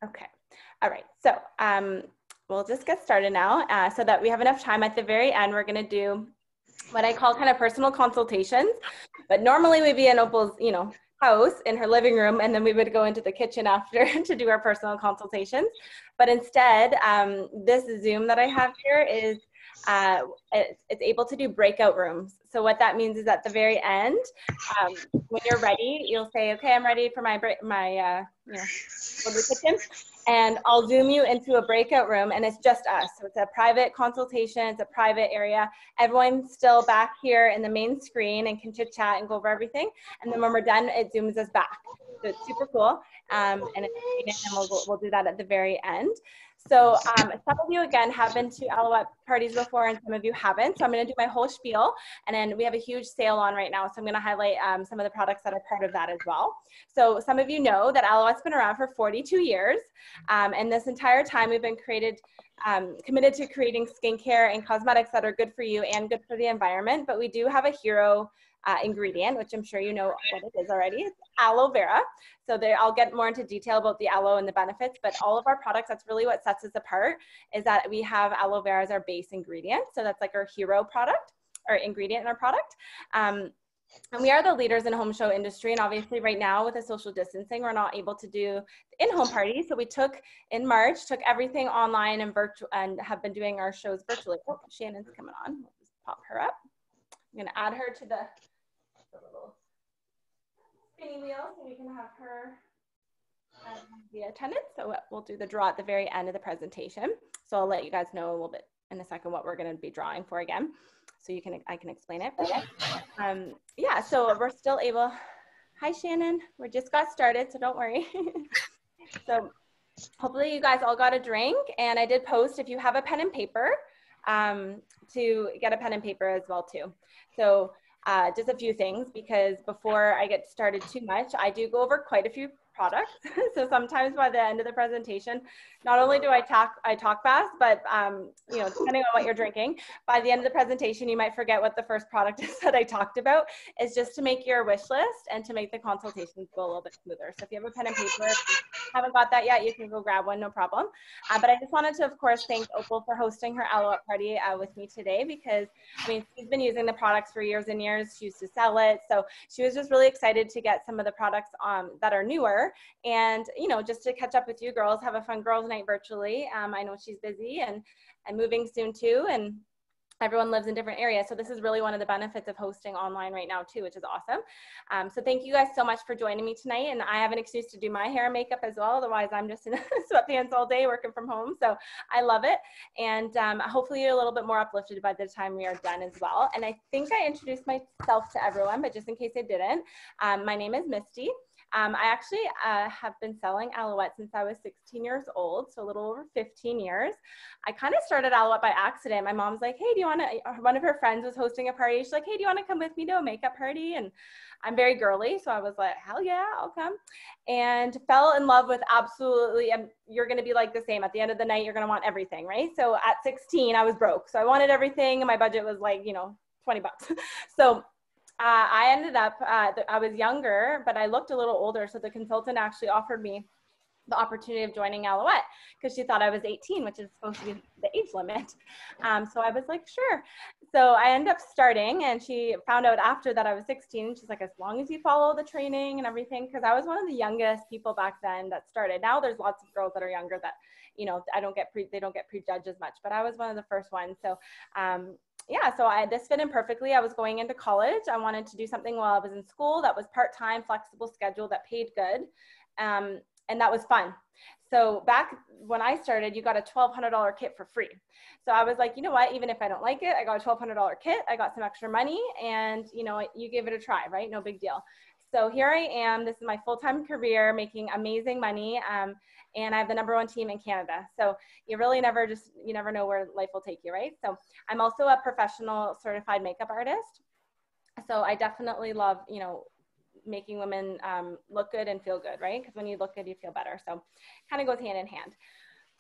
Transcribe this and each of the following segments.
Okay. All right. So we'll just get started now so that we have enough time. At the very end, we're going to do what I call kind of personal consultations. But normally we'd be in Opal's, house in her living room, and then we would go into the kitchen after to do our personal consultations. But instead, this Zoom that I have here is it's able to do breakout rooms. So what that means is at the very end, when you're ready, you'll say, okay, I'm ready for my go to the kitchen, and I'll Zoom you into a breakout room, and it's just us. So it's a private consultation, it's a private area. Everyone's still back here in the main screen and can chit chat and go over everything. And then when we're done, it Zooms us back. So it's super cool. And we'll do that at the very end. So some of you, again, have been to Alouette parties before, and some of you haven't. So I'm going to do my whole spiel. And then we have a huge sale on right now. So I'm going to highlight some of the products that are part of that as well. So some of you know that Alouette's been around for 42 years. And this entire time we've been committed to creating skincare and cosmetics that are good for you and good for the environment. But we do have a hero ingredient, which I'm sure you know what it is already. It's aloe vera. So I'll get more into detail about the aloe and the benefits, but all of our products, that's really what sets us apart, is that we have aloe vera as our base ingredient. So that's like our hero product or ingredient in our product. And we are the leaders in home show industry. And obviously right now with the social distancing, we're not able to do in-home parties. So we in March, everything online and virtual, and have been doing our shows virtually. Oh, Shannon's coming on. We'll just pop her up. I'm going to add her to the little spinny wheel so we can have her be attendant. So we'll do the draw at the very end of the presentation. So I'll let you guys know a little bit in a second what we're going to be drawing for again. So I can explain it. But yeah, so we're still able. Hi, Shannon. We just got started, so don't worry. So hopefully you guys all got a drink. And I did post, if you have a pen and paper, to get a pen and paper as well too. So just a few things, because before I get started too much, I do go over quite a few products. So sometimes by the end of the presentation, not only do I talk fast, but depending on what you're drinking, by the end of the presentation, you might forget what the first product is that I talked about. Is just to make your wish list and to make the consultations go a little bit smoother. So if you have a pen and paper, if you haven't got that yet, you can go grab one, no problem. But I just wanted to, of course, thank Opal for hosting her Alouette party with me today, because I mean, she's been using the products for years and years. She used to sell it. So she was just really excited to get some of the products that are newer, and just to catch up with you girls, have a fun girls night virtually. I know she's busy and moving soon too, and everyone lives in different areas. So this is really one of the benefits of hosting online right now too, which is awesome. So thank you guys so much for joining me tonight. And I have an excuse to do my hair and makeup as well. Otherwise I'm just in sweatpants all day working from home. So I love it. And hopefully you're a little bit more uplifted by the time we are done as well. And I think I introduced myself to everyone, but just in case I didn't, my name is Misty. I actually have been selling Alouette since I was 16 years old, so a little over 15 years. I kind of started Alouette by accident. My mom's like, hey, do you want to, one of her friends was hosting a party. She's like, hey, do you want to come with me to a makeup party? And I'm very girly, so I was like, hell yeah, I'll come. And fell in love with absolutely, you're going to be like the same. At the end of the night, you're going to want everything, right? So at 16, I was broke. So I wanted everything, and my budget was like, 20 bucks. So I ended up, I was younger, but I looked a little older. So the consultant actually offered me the opportunity of joining Alouette because she thought I was 18, which is supposed to be the age limit. So I was like, sure. So I ended up starting, and she found out after that I was 16. She's like, as long as you follow the training and everything, because I was one of the youngest people back then that started. Now there's lots of girls that are younger that, they don't get prejudged as much, but I was one of the first ones. So yeah, so this fit in perfectly. I was going into college. I wanted to do something while I was in school that was part-time, flexible schedule that paid good. And that was fun. So back when I started, you got a $1,200 kit for free. So I was like, you know what, even if I don't like it, I got a $1,200 kit, I got some extra money, and you give it a try, right? No big deal. So here I am, this is my full-time career, making amazing money. And I have the #1 team in Canada. So you really never know where life will take you, right? So I'm also a professional certified makeup artist. So I definitely love, making women look good and feel good, right? Because when you look good, you feel better. So kind of goes hand in hand.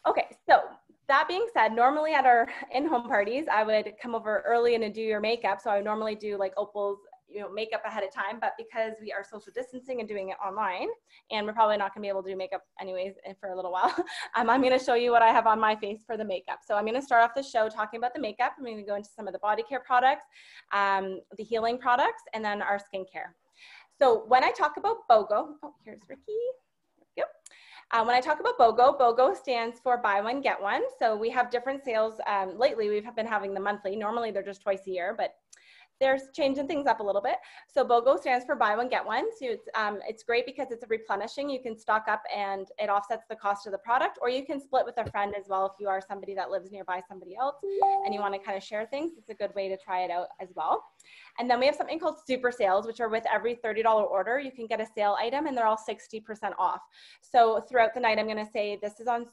Okay, so that being said, normally at our in-home parties, I would come over early and do your makeup. So I would normally do like Opal's makeup ahead of time, but because we are social distancing and doing it online, and we're probably not gonna be able to do makeup anyways for a little while, I'm gonna show you what I have on my face for the makeup. So I'm gonna start off the show talking about the makeup. I'm gonna go into some of the body care products, the healing products, and then our skincare. So when I talk about BOGO, oh, here's Ricky. Yep. When I talk about BOGO, BOGO stands for buy one, get one. So we have different sales. Lately, we've been having the monthly. Normally, they're just twice a year, but they're changing things up a little bit. So BOGO stands for buy one, get one. So it's great because it's a replenishing. You can stock up and it offsets the cost of the product, or you can split with a friend as well if you are somebody that lives nearby somebody else and you want to kind of share things. It's a good way to try it out as well. And then we have something called super sales, which are with every $30 order, you can get a sale item and they're all 60% off. So throughout the night, I'm going to say this is on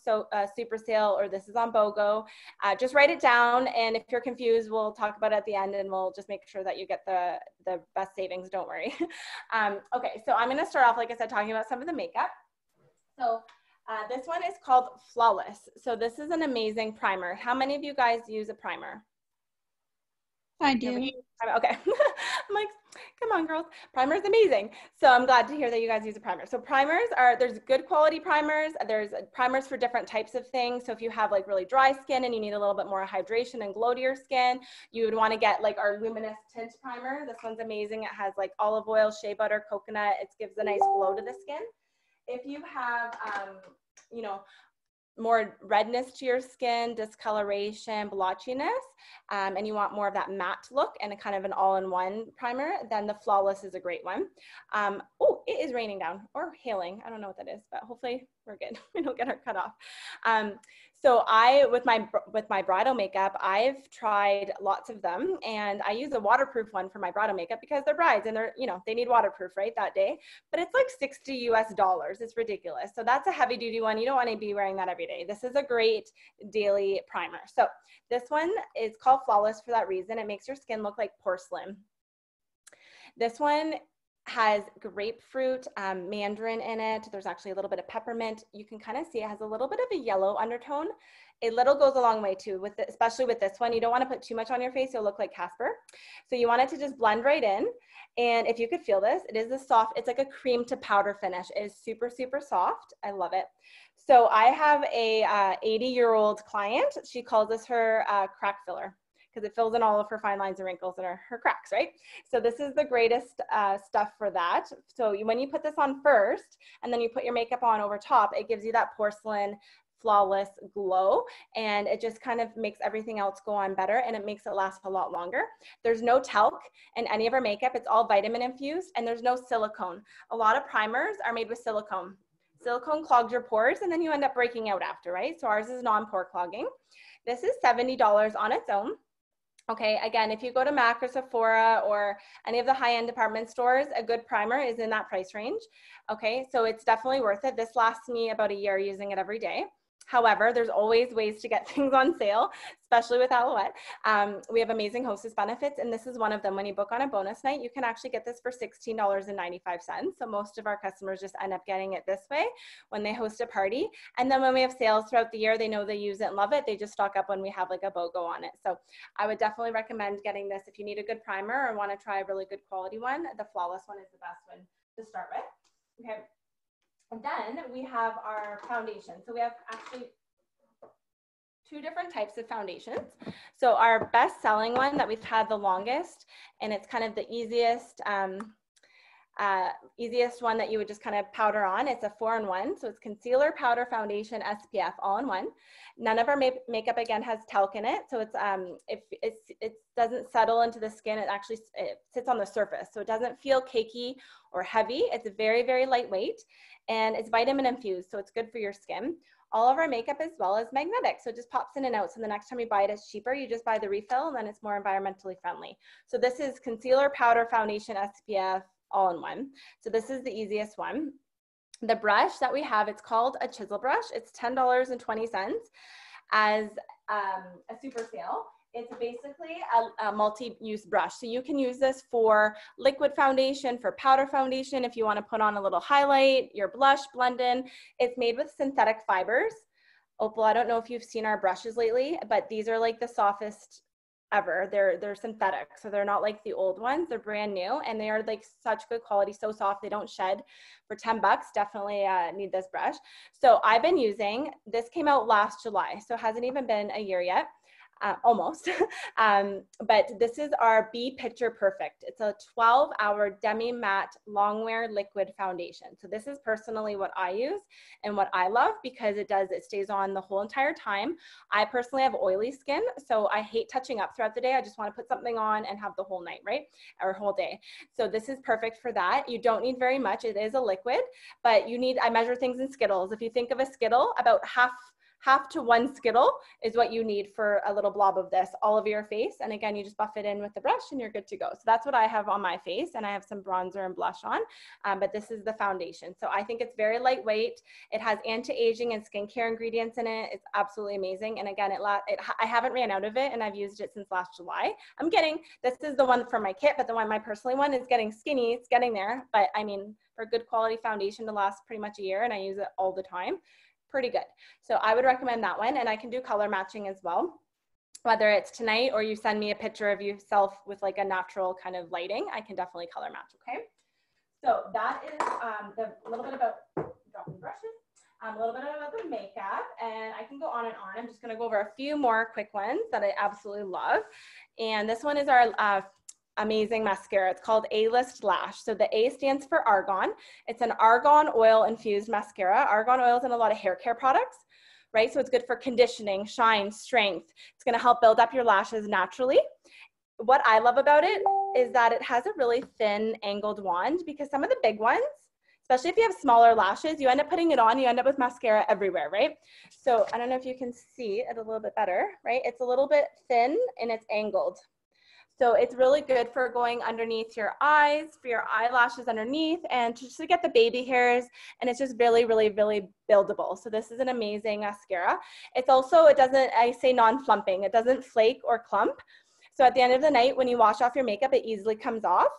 super sale or this is on BOGO. Just write it down. And if you're confused, we'll talk about it at the end and we'll just make sure that you get the best savings. Don't worry. Okay, so I'm going to start off, like I said, talking about some of the makeup. So this one is called Flawless. So this is an amazing primer. How many of you guys use a primer? I do. Okay. I'm like, come on, girls. Primer is amazing. So I'm glad to hear that you guys use a primer. So primers there's good quality primers. There's primers for different types of things. So if you have like really dry skin and you need a little bit more hydration and glow to your skin, you would want to get like our Luminous Tint Primer. This one's amazing. It has like olive oil, shea butter, coconut. It gives a nice glow to the skin. If you have, more redness to your skin, discoloration, blotchiness, and you want more of that matte look and a kind of an all-in-one primer, then the Flawless is a great one. Oh, it is raining down or hailing. I don't know what that is, but hopefully we're good. We don't get our cut off. So with my bridal makeup, I've tried lots of them, and I use a waterproof one for my bridal makeup because they're brides and they need waterproof right that day, but it's like $60 US. It's ridiculous. So that's a heavy duty one. You don't want to be wearing that every day. This is a great daily primer. So this one is called Flawless for that reason. It makes your skin look like porcelain. This one has grapefruit, mandarin in it. There's actually a little bit of peppermint. You can kind of see it has a little bit of a yellow undertone. A little goes a long way too, especially with this one. You don't want to put too much on your face. You'll look like Casper. So you want it to just blend right in. And if you could feel this, it is it's like a cream to powder finish. It is super, super soft. I love it. So I have a 80-year-old client. She calls this her crack filler, because it fills in all of her fine lines and wrinkles and her cracks, right? So this is the greatest stuff for that. So when you put this on first, and then you put your makeup on over top, it gives you that porcelain, flawless glow, and it just kind of makes everything else go on better, and it makes it last a lot longer. There's no talc in any of our makeup. It's all vitamin infused, and there's no silicone. A lot of primers are made with silicone. Silicone clogs your pores, and then you end up breaking out after, right? So ours is non-pore clogging. This is $70 on its own. Okay, again, if you go to MAC or Sephora or any of the high-end department stores, a good primer is in that price range. Okay, so it's definitely worth it. This lasts me about a year using it every day. However, there's always ways to get things on sale, especially with Alouette. We have amazing hostess benefits, and this is one of them. When you book on a bonus night, you can actually get this for $16.95. So most of our customers just end up getting it this way when they host a party. And then when we have sales throughout the year, they know they use it and love it. They just stock up when we have like a BOGO on it. So I would definitely recommend getting this if you need a good primer or want to try a really good quality one. The Flawless one is the best one to start with. Okay. And then we have our foundation. So we have actually two different types of foundations. So our best selling one that we've had the longest, and it's kind of the easiest one that you would just kind of powder on. It's a 4-in-1. So it's concealer, powder, foundation, SPF, all in one. None of our makeup again has talc in it. So it's it doesn't settle into the skin. It sits on the surface. So it doesn't feel cakey or heavy. It's very, very lightweight, and it's vitamin infused. So it's good for your skin. All of our makeup as well is magnetic. So it just pops in and out. So the next time you buy it, it's cheaper. You just buy the refill, and then it's more environmentally friendly. So this is concealer, powder, foundation, SPF, all in one. So this is the easiest one. The brush that we have, it's called a chisel brush. It's $10.20 as a super sale. It's basically a multi-use brush. So you can use this for liquid foundation, for powder foundation, if you want to put on a little highlight, your blush, blend in. It's made with synthetic fibers. Opal, I don't know if you've seen our brushes lately, but these are like the softest ever. They're synthetic, so they're not like the old ones. They're brand new, and they are like such good quality, so soft. They don't shed. For 10 bucks, definitely need this brush. So I've been using, this came out last July, so it hasn't even been a year yet. Almost. But this is our Be Picture Perfect. It's a 12-hour demi-matte long-wear liquid foundation. So this is personally what I use and what I love, because it stays on the whole entire time. I personally have oily skin, so I hate touching up throughout the day. I just want to put something on and have the whole night, right? Or whole day. So this is perfect for that. You don't need very much. It is a liquid, but you need, I measure things in Skittles. If you think of a Skittle, about half to 1 Skittle is what you need for a little blob of this all over your face. And again, you just buff it in with the brush and you're good to go. So that's what I have on my face, and I have some bronzer and blush on, but this is the foundation. So I think it's very lightweight. It has anti-aging and skincare ingredients in it. It's absolutely amazing. And again, I haven't ran out of it, and I've used it since last July. This is the one for my kit, but the one, my personal one, is getting skinny. It's getting there, but I mean, for a good quality foundation to last pretty much a year, and I use it all the time, pretty good. So I would recommend that one, and I can do color matching as well. Whether it's tonight or you send me a picture of yourself with like a natural kind of lighting, I can definitely color match, okay? So that is a little bit about dropping brushes, a little bit about the makeup, and I can go on and on. I'm just gonna go over a few more quick ones that I absolutely love. And this one is our amazing mascara. It's called A-List Lash. So the A stands for argan. It's an argan oil infused mascara. Argan oil is in a lot of hair care products, right? So it's good for conditioning, shine, strength. It's going to help build up your lashes naturally. What I love about it is that it has a really thin angled wand, because some of the big ones, especially if you have smaller lashes, you end up putting it on, you end up with mascara everywhere, right? So I don't know if you can see it a little bit better, right? It's a little bit thin and it's angled. So it's really good for going underneath your eyes, for your eyelashes underneath, and just to get the baby hairs. And it's just really, really, really buildable. So this is an amazing mascara. It's also, I say non-flumping. It doesn't flake or clump. So at the end of the night, when you wash off your makeup, it easily comes off.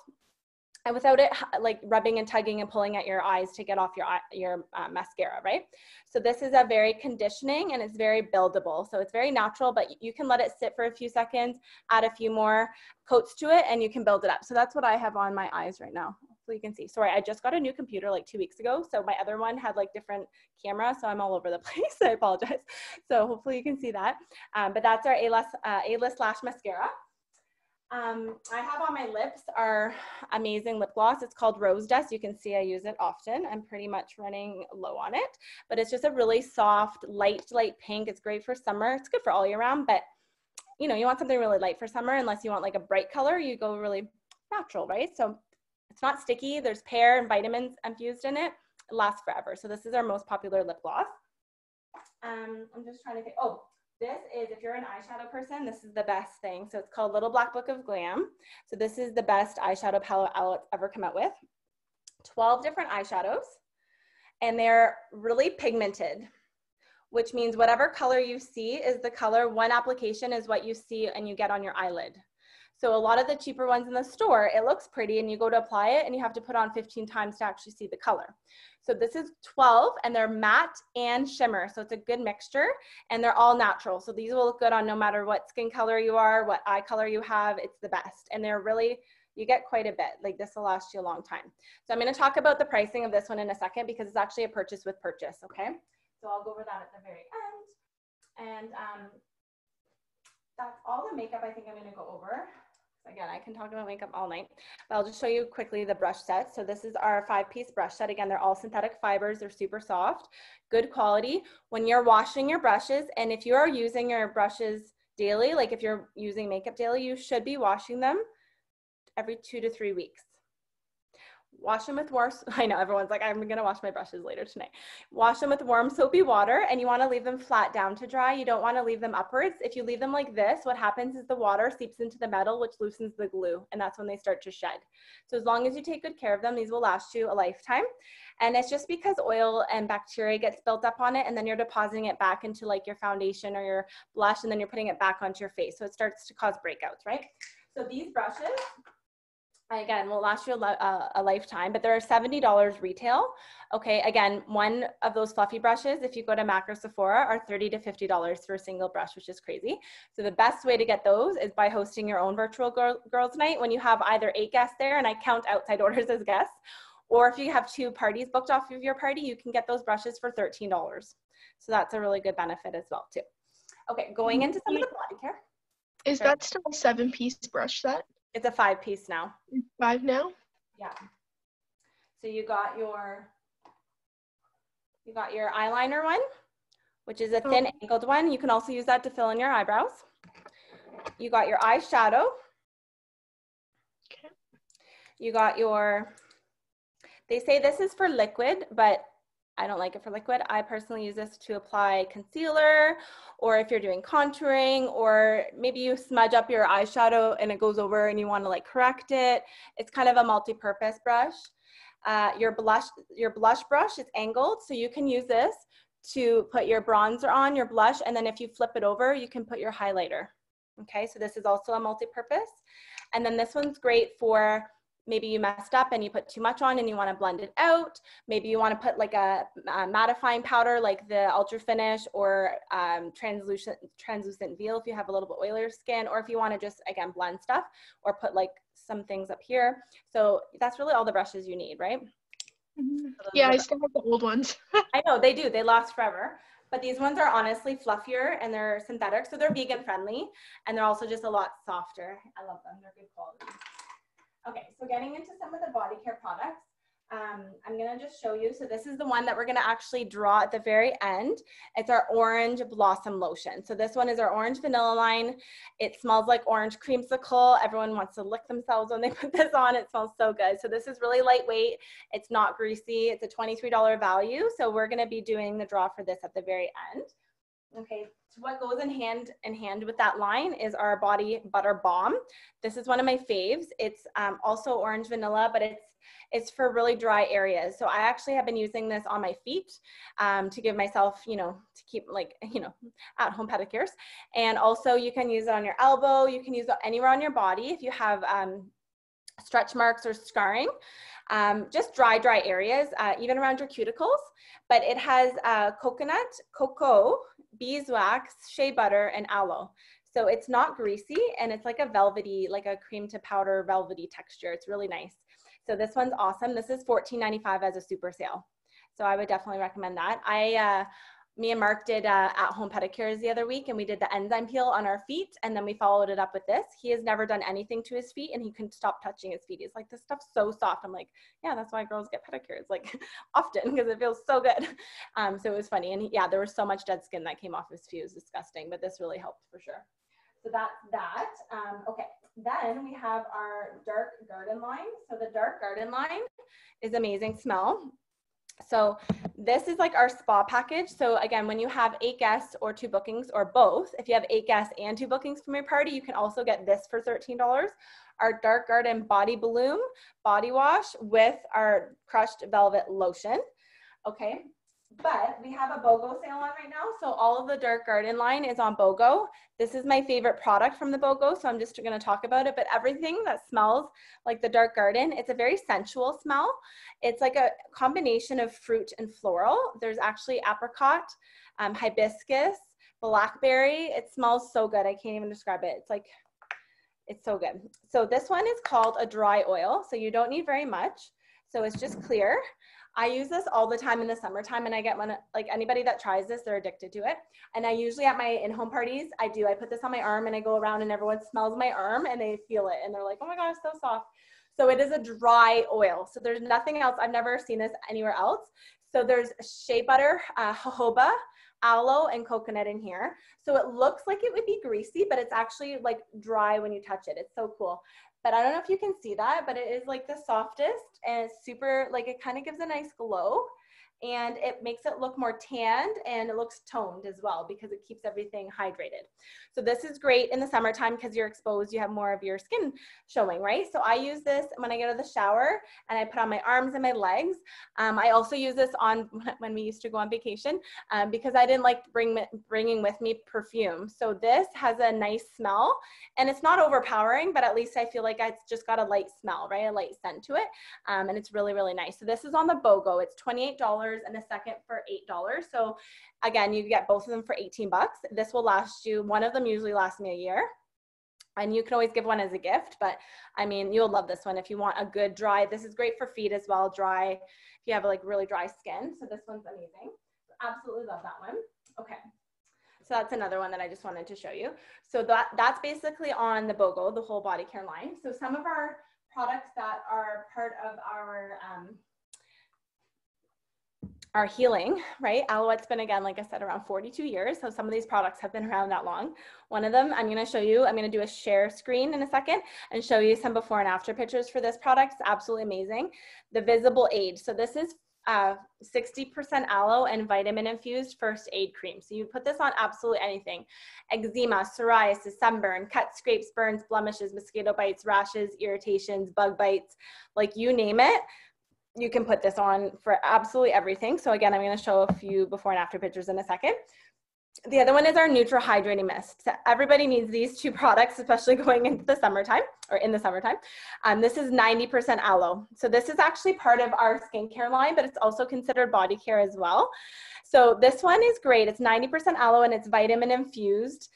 And without it like rubbing and tugging and pulling at your eyes to get off your mascara, right? So this is a very conditioning, and it's very buildable. So it's very natural, but you can let it sit for a few seconds, add a few more coats to it, and you can build it up. So that's what I have on my eyes right now. Hopefully you can see. Sorry, I just got a new computer like 2 weeks ago. So my other one had like different camera, so I'm all over the place. I apologize. So hopefully you can see that. But that's our A-List Lash Mascara. I have on my lips our amazing lip gloss. It's called Rose Dust. You can see I use it often. I'm pretty much running low on it, but it's just a really soft, light pink. It's great for summer. It's good for all year round, but you know, you want something really light for summer. Unless you want like a bright color, you go really natural, right? So it's not sticky. There's pear and vitamins infused in it. It lasts forever. So this is our most popular lip gloss. I'm just trying to think. Oh, this is, if you're an eyeshadow person, this is the best thing. So it's called Little Black Book of Glam. So this is the best eyeshadow palette I'll ever come out with. 12 different eyeshadows, and they're really pigmented, which means whatever color you see is the color. One application is what you see and you get on your eyelid. So a lot of the cheaper ones in the store, it looks pretty and you go to apply it and you have to put on 15 times to actually see the color. So this is 12, and they're matte and shimmer. So it's a good mixture, and they're all natural. So these will look good on no matter what skin color you are, what eye color you have. It's the best. And they're really, you get quite a bit. Like this will last you a long time. So I'm going to talk about the pricing of this one in a second, because it's actually a purchase with purchase. Okay. So I'll go over that at the very end. And that's all the makeup I think I'm going to go over. Again, I can talk about makeup all night, but I'll just show you quickly the brush set. So this is our 5-piece brush set. Again, they're all synthetic fibers. They're super soft, good quality. When you're washing your brushes, and if you are using your brushes daily, like if you're using makeup daily, you should be washing them every 2 to 3 weeks. Wash them with warm, I know everyone's like, I'm gonna wash my brushes later tonight. Wash them with warm soapy water, and you wanna leave them flat down to dry. You don't wanna leave them upwards. If you leave them like this, what happens is the water seeps into the metal, which loosens the glue, and that's when they start to shed. So as long as you take good care of them, these will last you a lifetime. And it's just because oil and bacteria gets built up on it, and then you're depositing it back into like your foundation or your blush, and then you're putting it back onto your face. So it starts to cause breakouts, right? So these brushes Again, will last you a lifetime, but they're $70 retail. Okay, again, one of those fluffy brushes, if you go to Mac or Sephora, are $30 to $50 for a single brush, which is crazy. So the best way to get those is by hosting your own virtual girls night when you have either 8 guests there, and I count outside orders as guests, or if you have 2 parties booked off of your party, you can get those brushes for $13. So that's a really good benefit as well too. Okay, going into some of the body care. Is that still a 7-piece brush set? It's a 5-piece now. 5 now? Yeah. So you got your eyeliner one, which is a thin angled one. You can also use that to fill in your eyebrows. You got your eyeshadow. Okay. You got they say this is for liquid, but I don't like it for liquid. I personally use this to apply concealer, or if you're doing contouring, or maybe you smudge up your eyeshadow and it goes over and you want to like correct it. It's kind of a multi-purpose brush. Your blush brush is angled, so you can use this to put your bronzer on, your blush, and then if you flip it over, you can put your highlighter. Okay, so this is also a multi-purpose. And then this one's great for maybe you messed up and you put too much on and you want to blend it out. Maybe you want to put like a mattifying powder like the Ultra Finish or translucent veil if you have a little bit oilier skin, or if you want to just, again, blend stuff or put like some things up here. So that's really all the brushes you need, right? Mm-hmm. Yeah, I still have the old ones. I know, they do. They last forever. But these ones are honestly fluffier and they're synthetic, so they're vegan friendly, and they're also just a lot softer. I love them. They're good quality. Okay, so getting into some of the body care products, I'm gonna just show you. So this is the one that we're gonna actually draw at the very end. It's our orange blossom lotion. So this one is our orange vanilla line. It smells like orange creamsicle. Everyone wants to lick themselves when they put this on. It smells so good. So this is really lightweight. It's not greasy. It's a $23 value. So we're gonna be doing the draw for this at the very end. Okay, so what goes in hand with that line is our body butter balm. This is one of my faves. It's also orange vanilla, but it's for really dry areas. So I actually have been using this on my feet to give myself, to keep like, at-home pedicures. And also you can use it on your elbow. You can use it anywhere on your body if you have stretch marks or scarring. Just dry areas, even around your cuticles. But it has coconut, cocoa, beeswax, shea butter, and aloe. So it's not greasy, and it's like a velvety, like a cream to powder velvety texture. It's really nice. So this one's awesome. This is $14.95 as a super sale. So I would definitely recommend that. Me and Mark did at-home pedicures the other week, and we did the enzyme peel on our feet, and then we followed it up with this. He has never done anything to his feet, and he couldn't stop touching his feet. He's like, this stuff's so soft. I'm like, yeah, that's why girls get pedicures, like often, because it feels so good. So it was funny, and yeah, there was so much dead skin that came off his feet. It was disgusting, but this really helped for sure. So that's that. Okay, then we have our dark garden line. So the dark garden line is amazing smell. So this is like our spa package. So again, when you have 8 guests or 2 bookings or both, if you have 8 guests and 2 bookings from your party, you can also get this for $13. Our Dark Garden Body Bloom body wash with our crushed velvet lotion. Okay, but we have a BOGO sale on right now. So all of the Dark Garden line is on BOGO. This is my favorite product from the BOGO, so I'm just going to talk about it. But everything that smells like the Dark Garden, it's a very sensual smell. It's like a combination of fruit and floral. There's actually apricot, hibiscus, blackberry. It smells so good. I can't even describe it. It's so good. So this one is called a dry oil. So you don't need very much. So it's just clear. I use this all the time in the summertime, and I get one, like anybody that tries this, they're addicted to it. And I usually at my in-home parties, I put this on my arm and I go around and everyone smells my arm and they feel it and they're like, oh my gosh, so soft. So it is a dry oil. So there's nothing else. I've never seen this anywhere else. So there's shea butter, jojoba, aloe, and coconut in here. So it looks like it would be greasy, but it's actually like dry when you touch it. It's so cool. But I don't know if you can see that, but it is like the softest, and it's super, like it kind of gives a nice glow. and it makes it look more tanned, and it looks toned as well because it keeps everything hydrated. So this is great in the summertime because you're exposed, you have more of your skin showing, right? So I use this when I get out of the shower, and I put on my arms and my legs. I also use this on when we used to go on vacation because I didn't like bringing with me perfume. So this has a nice smell, and it's not overpowering, but at least I feel like it's just got a light smell, right? A light scent to it. And it's really, really nice. So this is on the BOGO. It's $28 and a second for $8. So again, you get both of them for 18 bucks. This will last you, one of them usually lasts me a year. And you can always give one as a gift, but I mean, you'll love this one if you want a good dry. This is great for feet as well, dry, if you have like really dry skin. So this one's amazing. Absolutely love that one. Okay. So that's another one that I just wanted to show you. So that's basically on the BOGO, the whole body care line. So some of our products that are part of our healing, right? Alouette's been, again, like I said, around 42 years. So some of these products have been around that long. One of them, I'm going to show you, I'm going to do a share screen in a second and show you some before and after pictures for this product. It's absolutely amazing. The Visible Age. So this is 60% aloe and vitamin infused first aid cream. So you put this on absolutely anything. Eczema, psoriasis, sunburn, cuts, scrapes, burns, blemishes, mosquito bites, rashes, irritations, bug bites, like you name it. You can put this on for absolutely everything. So again, I'm going to show a few before and after pictures in a second. The other one is our Neutral Hydrating Mist. So everybody needs these two products, especially going into the summertime or in the summertime. This is 90% aloe. So this is actually part of our skincare line, but it's also considered body care as well. So this one is great. It's 90% aloe and it's vitamin infused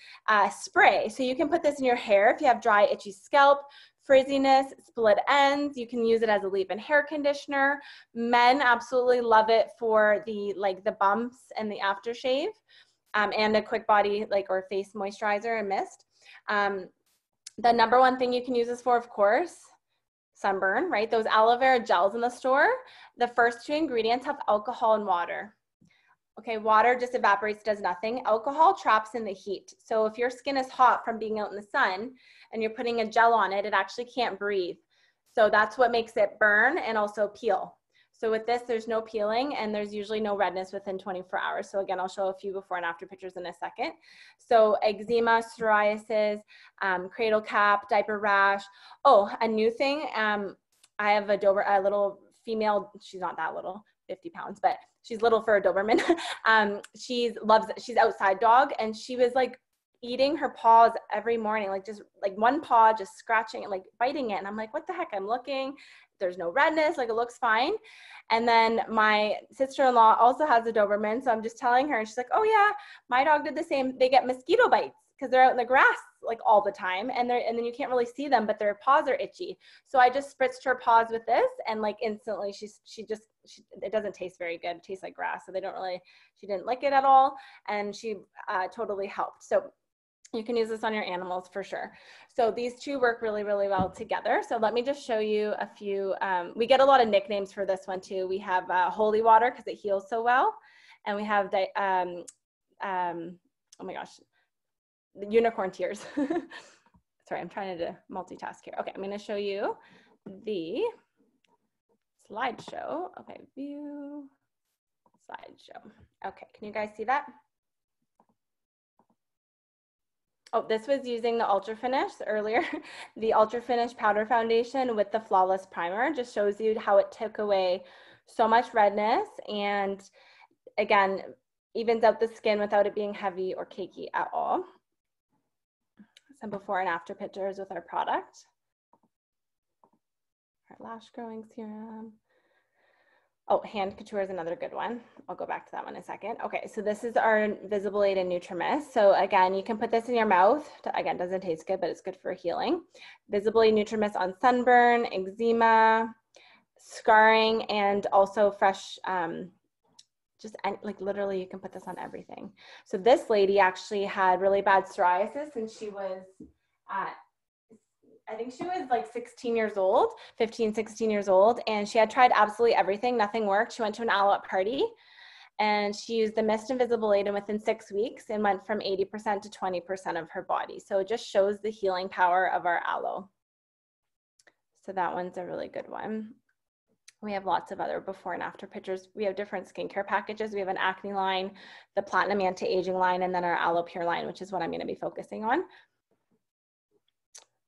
spray. So you can put this in your hair if you have dry, itchy scalp, frizziness, split ends. You can use it as a leave-in hair conditioner. Men absolutely love it for the bumps and the aftershave. And a quick body or face moisturizer and mist. The number one thing you can use this for, of course, sunburn, right? Those aloe vera gels in the store, the first two ingredients have alcohol and water. Okay, water just evaporates, does nothing. Alcohol traps in the heat. So if your skin is hot from being out in the sun and you're putting a gel on it, it actually can't breathe. So that's what makes it burn and also peel. So with this, there's no peeling and there's usually no redness within 24 hours. So again, I'll show a few before and after pictures in a second. So eczema, psoriasis, cradle cap, diaper rash. Oh, a new thing. I have a little female, she's not that little, 50 pounds, but she's little for a Doberman. She's outside dog, and she was eating her paws every morning, just one paw, just scratching it, biting it. And I'm like, what the heck? I'm looking, there's no redness, it looks fine. And then my sister-in-law also has a Doberman. So I'm just telling her, and she's like, oh yeah, my dog did the same. They get mosquito bites because they're out in the grass all the time, and then you can't really see them, but their paws are itchy. So I just spritzed her paws with this, and instantly it doesn't taste very good. It tastes like grass, so she didn't like it at all, and she totally helped. So you can use this on your animals for sure. So these two work really, really well together. So let me just show you a few. We get a lot of nicknames for this one too. We have holy water because it heals so well, and we have oh my gosh, the unicorn tears. Sorry, I'm trying to multitask here. Okay, I'm going to show you the slideshow. Okay, view slideshow. Okay, can you guys see that? Oh, this was using the Ultra Finish earlier. The Ultra Finish Powder Foundation with the Flawless Primer just shows you how it took away so much redness, and again, evens out the skin without it being heavy or cakey at all. Some before and after pictures with our product. Our lash growing serum. Oh, hand couture is another good one. I'll go back to that one in a second. Okay, so this is our Visible Aid and Nutrimist. So again, you can put this in your mouth. Again, doesn't taste good, but it's good for healing. Visible Aid Nutrimist on sunburn, eczema, scarring, and also fresh, literally you can put this on everything. So this lady actually had really bad psoriasis, and she was I think she was 16 years old, 15, 16 years old, and she had tried absolutely everything. Nothing worked. She went to an Alouette party, and she used the Mist and Visible Aid, and within 6 weeks, it went from 80% to 20% of her body. So it just shows the healing power of our aloe. So that one's a really good one. We have lots of other before and after pictures. We have different skincare packages. We have an acne line, the platinum anti-aging line, and then our aloe pure line, which is what I'm going to be focusing on.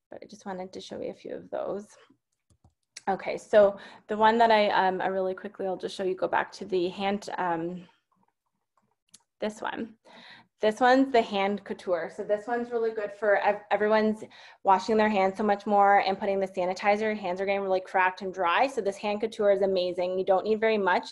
But I just wanted to show you a few of those. Okay, so the one that I really quickly, I'll just show you, go back to the hand, this one. This one's the hand couture. So this one's really good for everyone's washing their hands so much more and putting the sanitizer. Your hands are getting really cracked and dry. So this hand couture is amazing. You don't need very much.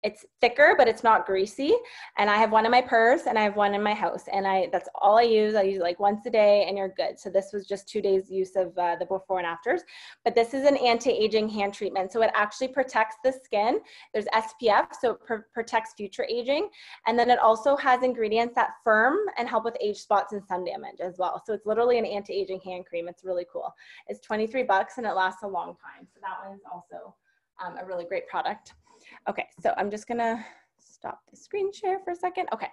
It's thicker, but it's not greasy. And I have one in my purse and I have one in my house. And that's all I use. I use it like once a day and you're good. So this was just 2 days use of the before and afters. But this is an anti-aging hand treatment. So it actually protects the skin. There's SPF, so it protects future aging. And then it also has ingredients that firm and help with age spots and sun damage as well. So it's literally an anti-aging hand cream. It's really cool. It's 23 bucks and it lasts a long time. So that one is also a really great product. Okay, so I'm just gonna stop the screen share for a second. Okay,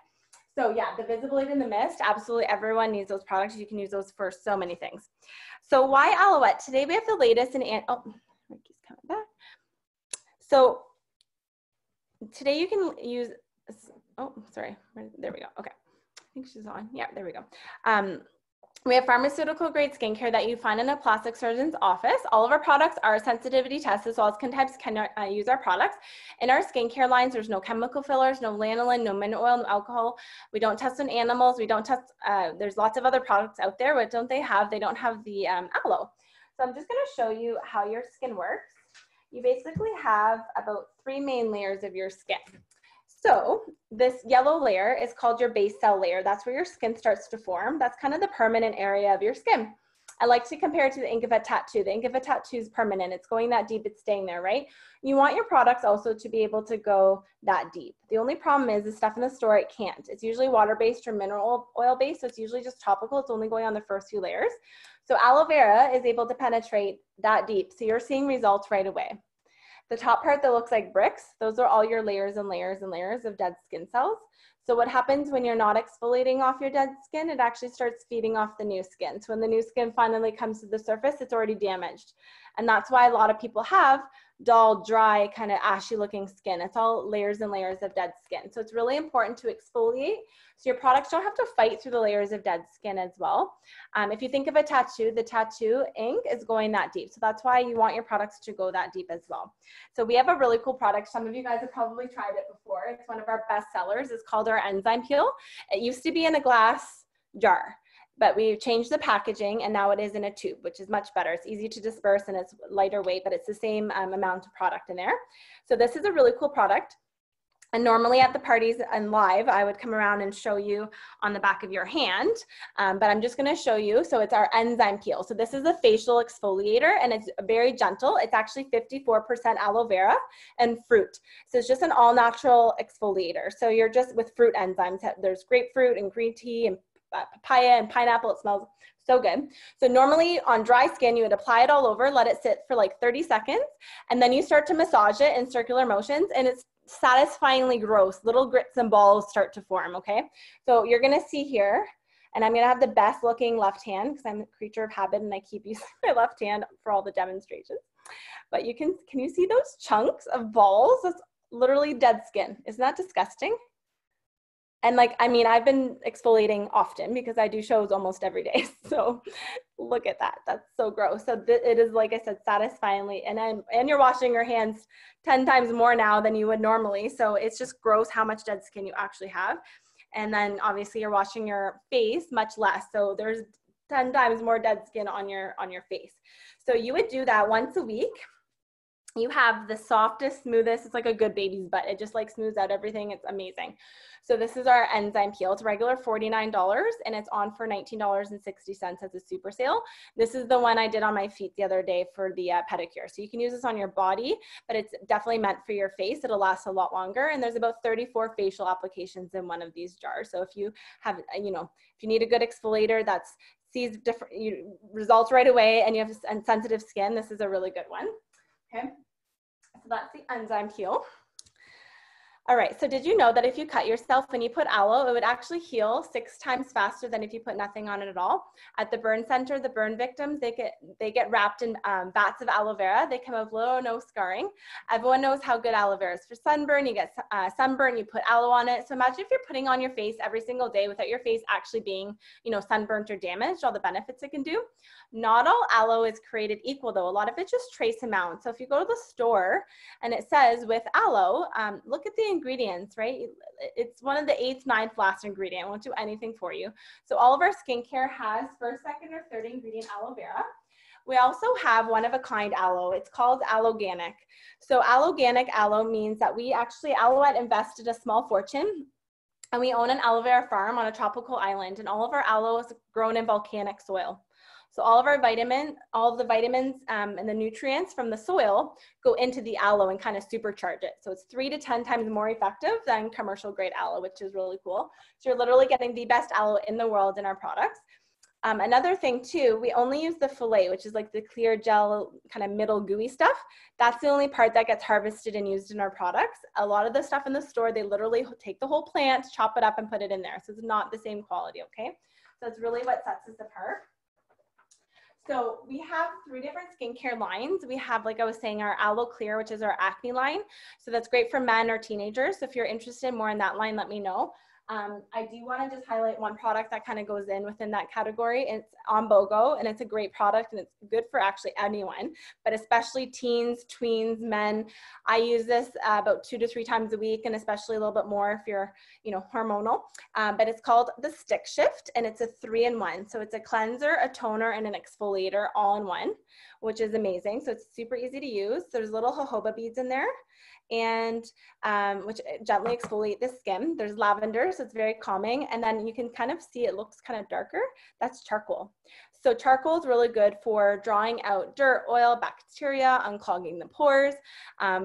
so yeah, the Visibility in the Mist, absolutely everyone needs those products. You can use those for so many things. So why Alouette? Today we have the latest in, oh, Ricky's coming back. So today you can use, oh, sorry, there we go. Okay, I think she's on. Yeah, there we go. We have pharmaceutical grade skincare that you find in a plastic surgeon's office. All of our products are sensitivity tested, so all skin types can use our products. In our skincare lines, there's no chemical fillers, no lanolin, no mineral oil, no alcohol. We don't test on animals. We don't test, there's lots of other products out there. What don't they have? They don't have the aloe. So I'm just gonna show you how your skin works. You basically have about 3 main layers of your skin. So this yellow layer is called your base cell layer. That's where your skin starts to form. That's kind of the permanent area of your skin. I like to compare it to the ink of a tattoo. The ink of a tattoo is permanent. It's going that deep, it's staying there, right? You want your products also to be able to go that deep. The only problem is the stuff in the store, it can't. It's usually water-based or mineral oil-based, so it's usually just topical. It's only going on the first few layers. So aloe vera is able to penetrate that deep. So you're seeing results right away. The top part that looks like bricks, those are all your layers and layers and layers of dead skin cells. So what happens when you're not exfoliating off your dead skin, it actually starts feeding off the new skin. So when the new skin finally comes to the surface, it's already damaged. And that's why a lot of people have dull, dry, kind of ashy looking skin. It's all layers and layers of dead skin. So it's really important to exfoliate so your products don't have to fight through the layers of dead skin as well. If you think of a tattoo, the tattoo ink is going that deep. So that's why you want your products to go that deep as well. So we have a really cool product. Some of you guys have probably tried it before. It's one of our best sellers. It's called our enzyme peel. It used to be in a glass jar, but we changed the packaging and now it is in a tube, which is much better. It's easy to disperse and it's lighter weight, but it's the same amount of product in there. So this is a really cool product. And normally at the parties and live, I would come around and show you on the back of your hand, but I'm just gonna show you. So it's our enzyme peel. So this is a facial exfoliator and it's very gentle. It's actually 54% aloe vera and fruit. So it's just an all natural exfoliator. So you're just with fruit enzymes. There's grapefruit and green tea and papaya and pineapple. It smells so good. So normally on dry skin, you would apply it all over, let it sit for like 30 seconds, and then you start to massage it in circular motions, and it's satisfyingly gross. Little grits and balls start to form, okay? So you're gonna see here, and I'm gonna have the best looking left hand because I'm a creature of habit and I keep using my left hand for all the demonstrations. But you can you see those chunks of balls? That's literally dead skin. Isn't that disgusting? And like, I mean, I've been exfoliating often because I do shows almost every day. So look at that. That's so gross. So it is, like I said, satisfyingly, and you're washing your hands 10 times more now than you would normally. So it's just gross how much dead skin you actually have. And then obviously you're washing your face much less. So there's 10 times more dead skin on your face. So you would do that once a week. You have the softest, smoothest, it's like a good baby's butt. It just like smooths out everything. It's amazing. So this is our enzyme peel. It's regular $49 and it's on for $19.60 as a super sale. This is the one I did on my feet the other day for the pedicure. So you can use this on your body, but it's definitely meant for your face. It'll last a lot longer. And there's about 34 facial applications in one of these jars. So if you have, if you need a good exfoliator that's sees different results right away and you have sensitive skin, this is a really good one. Okay, so that's the enzyme peel. All right, so did you know that if you cut yourself and you put aloe, it would actually heal 6 times faster than if you put nothing on it at all? At the burn center, the burn victims, they get wrapped in vats of aloe vera. They come with little or no scarring. Everyone knows how good aloe vera is for sunburn. You get sunburn, you put aloe on it. So imagine if you're putting on your face every single day without your face actually being, you know, sunburnt or damaged, all the benefits it can do. Not all aloe is created equal though. A lot of it's just trace amounts. So if you go to the store and it says with aloe, look at the ingredients, right? It's one of the 8th, 9th last ingredient. It won't do anything for you. So all of our skincare has first, second, or third ingredient aloe vera. We also have one of a kind aloe. It's called allogenic. So allogenic aloe means that we actually, Alouette invested a small fortune and we own an aloe vera farm on a tropical island, and all of our aloe is grown in volcanic soil. So all of our all of the vitamins and the nutrients from the soil go into the aloe and kind of supercharge it. So it's 3 to 10 times more effective than commercial grade aloe, which is really cool. So you're literally getting the best aloe in the world in our products. Another thing too, we only use the fillet, which is like the clear gel kind of middle gooey stuff. That's the only part that gets harvested and used in our products. A lot of the stuff in the store, they literally take the whole plant, chop it up and put it in there. So it's not the same quality, okay? So it's really what sets us apart. So we have 3 different skincare lines. We have, like I was saying, our Aloe Clear, which is our acne line. So that's great for men or teenagers. So if you're interested more in that line, let me know. I do want to just highlight one product that kind of goes in within that category. It's on BOGO, and it's a great product, and it's good for actually anyone, but especially teens, tweens, men. I use this about 2 to 3 times a week, and especially a little bit more if you're, you know, hormonal. But it's called the Stick Shift, and it's a 3-in-1. So it's a cleanser, a toner, and an exfoliator all in one, which is amazing. So it's super easy to use. There's little jojoba beads in there, and which gently exfoliate the skin. There's lavender, so it's very calming. And then you can kind of see it looks kind of darker. That's charcoal. So charcoal is really good for drawing out dirt, oil, bacteria, unclogging the pores,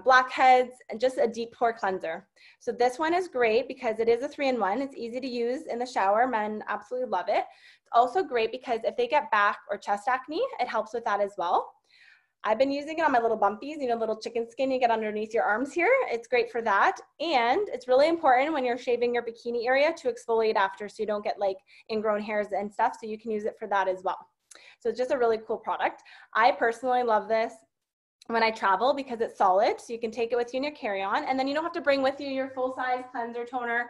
blackheads, and just a deep pore cleanser. So this one is great because it is a 3-in-1. It's easy to use in the shower. Men absolutely love it. It's also great because if they get back or chest acne, it helps with that as well. I've been using it on my little bumpies, you know, little chicken skin you get underneath your arms here. It's great for that. And it's really important when you're shaving your bikini area to exfoliate after so you don't get like ingrown hairs and stuff. So you can use it for that as well. So it's just a really cool product. I personally love this when I travel because it's solid. So you can take it with you in your carry-on, and then you don't have to bring with you your full-size cleanser, toner,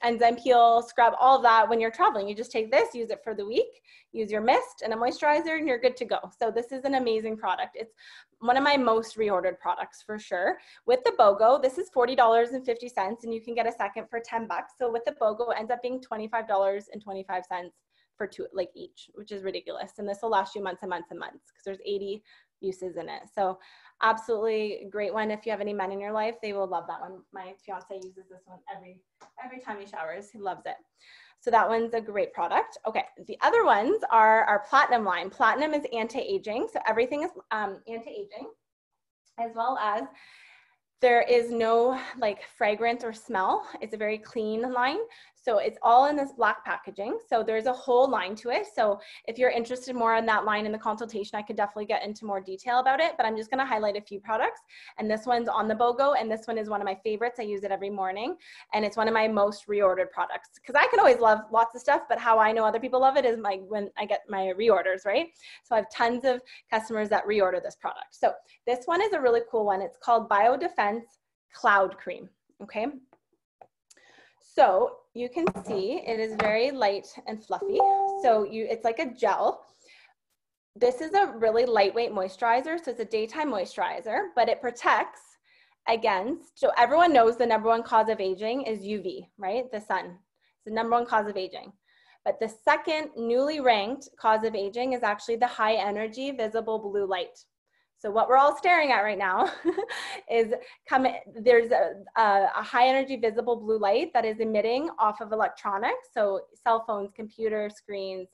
enzyme peel, scrub, all of that when you're traveling. You just take this, use it for the week, use your mist and a moisturizer, and you're good to go. So this is an amazing product. It's one of my most reordered products for sure. With the BOGO, this is $40.50, and you can get a second for 10 bucks. So with the BOGO, it ends up being $25.25 for 2, like each, which is ridiculous. And this will last you months and months and months because there's 80 uses in it. So absolutely great one. If you have any men in your life, they will love that one. My fiance uses this one every time he showers. He loves it. So that one's a great product. Okay, the other ones are our Platinum line. Platinum is anti-aging. So everything is anti-aging, as well as there is no like fragrance or smell. It's a very clean line. So it's all in this black packaging. So there's a whole line to it. So if you're interested more in that line in the consultation, I could definitely get into more detail about it, but I'm just gonna highlight a few products. And this one's on the BOGO, and this one is one of my favorites. I use it every morning, and it's one of my most reordered products. Because I can always love lots of stuff, but how I know other people love it is when I get my reorders, right? So I have tons of customers that reorder this product. So this one is a really cool one. It's called Biodefense Cloud Cream, okay? So you can see it is very light and fluffy. So it's like a gel. This is a really lightweight moisturizer. So it's a daytime moisturizer, but it protects against, so everyone knows the #1 cause of aging is UV, right? The sun. It's the #1 cause of aging. But the second newly ranked cause of aging is actually the high energy visible blue light. So what we're all staring at right now is there's a high energy visible blue light that is emitting off of electronics. So cell phones, computer screens,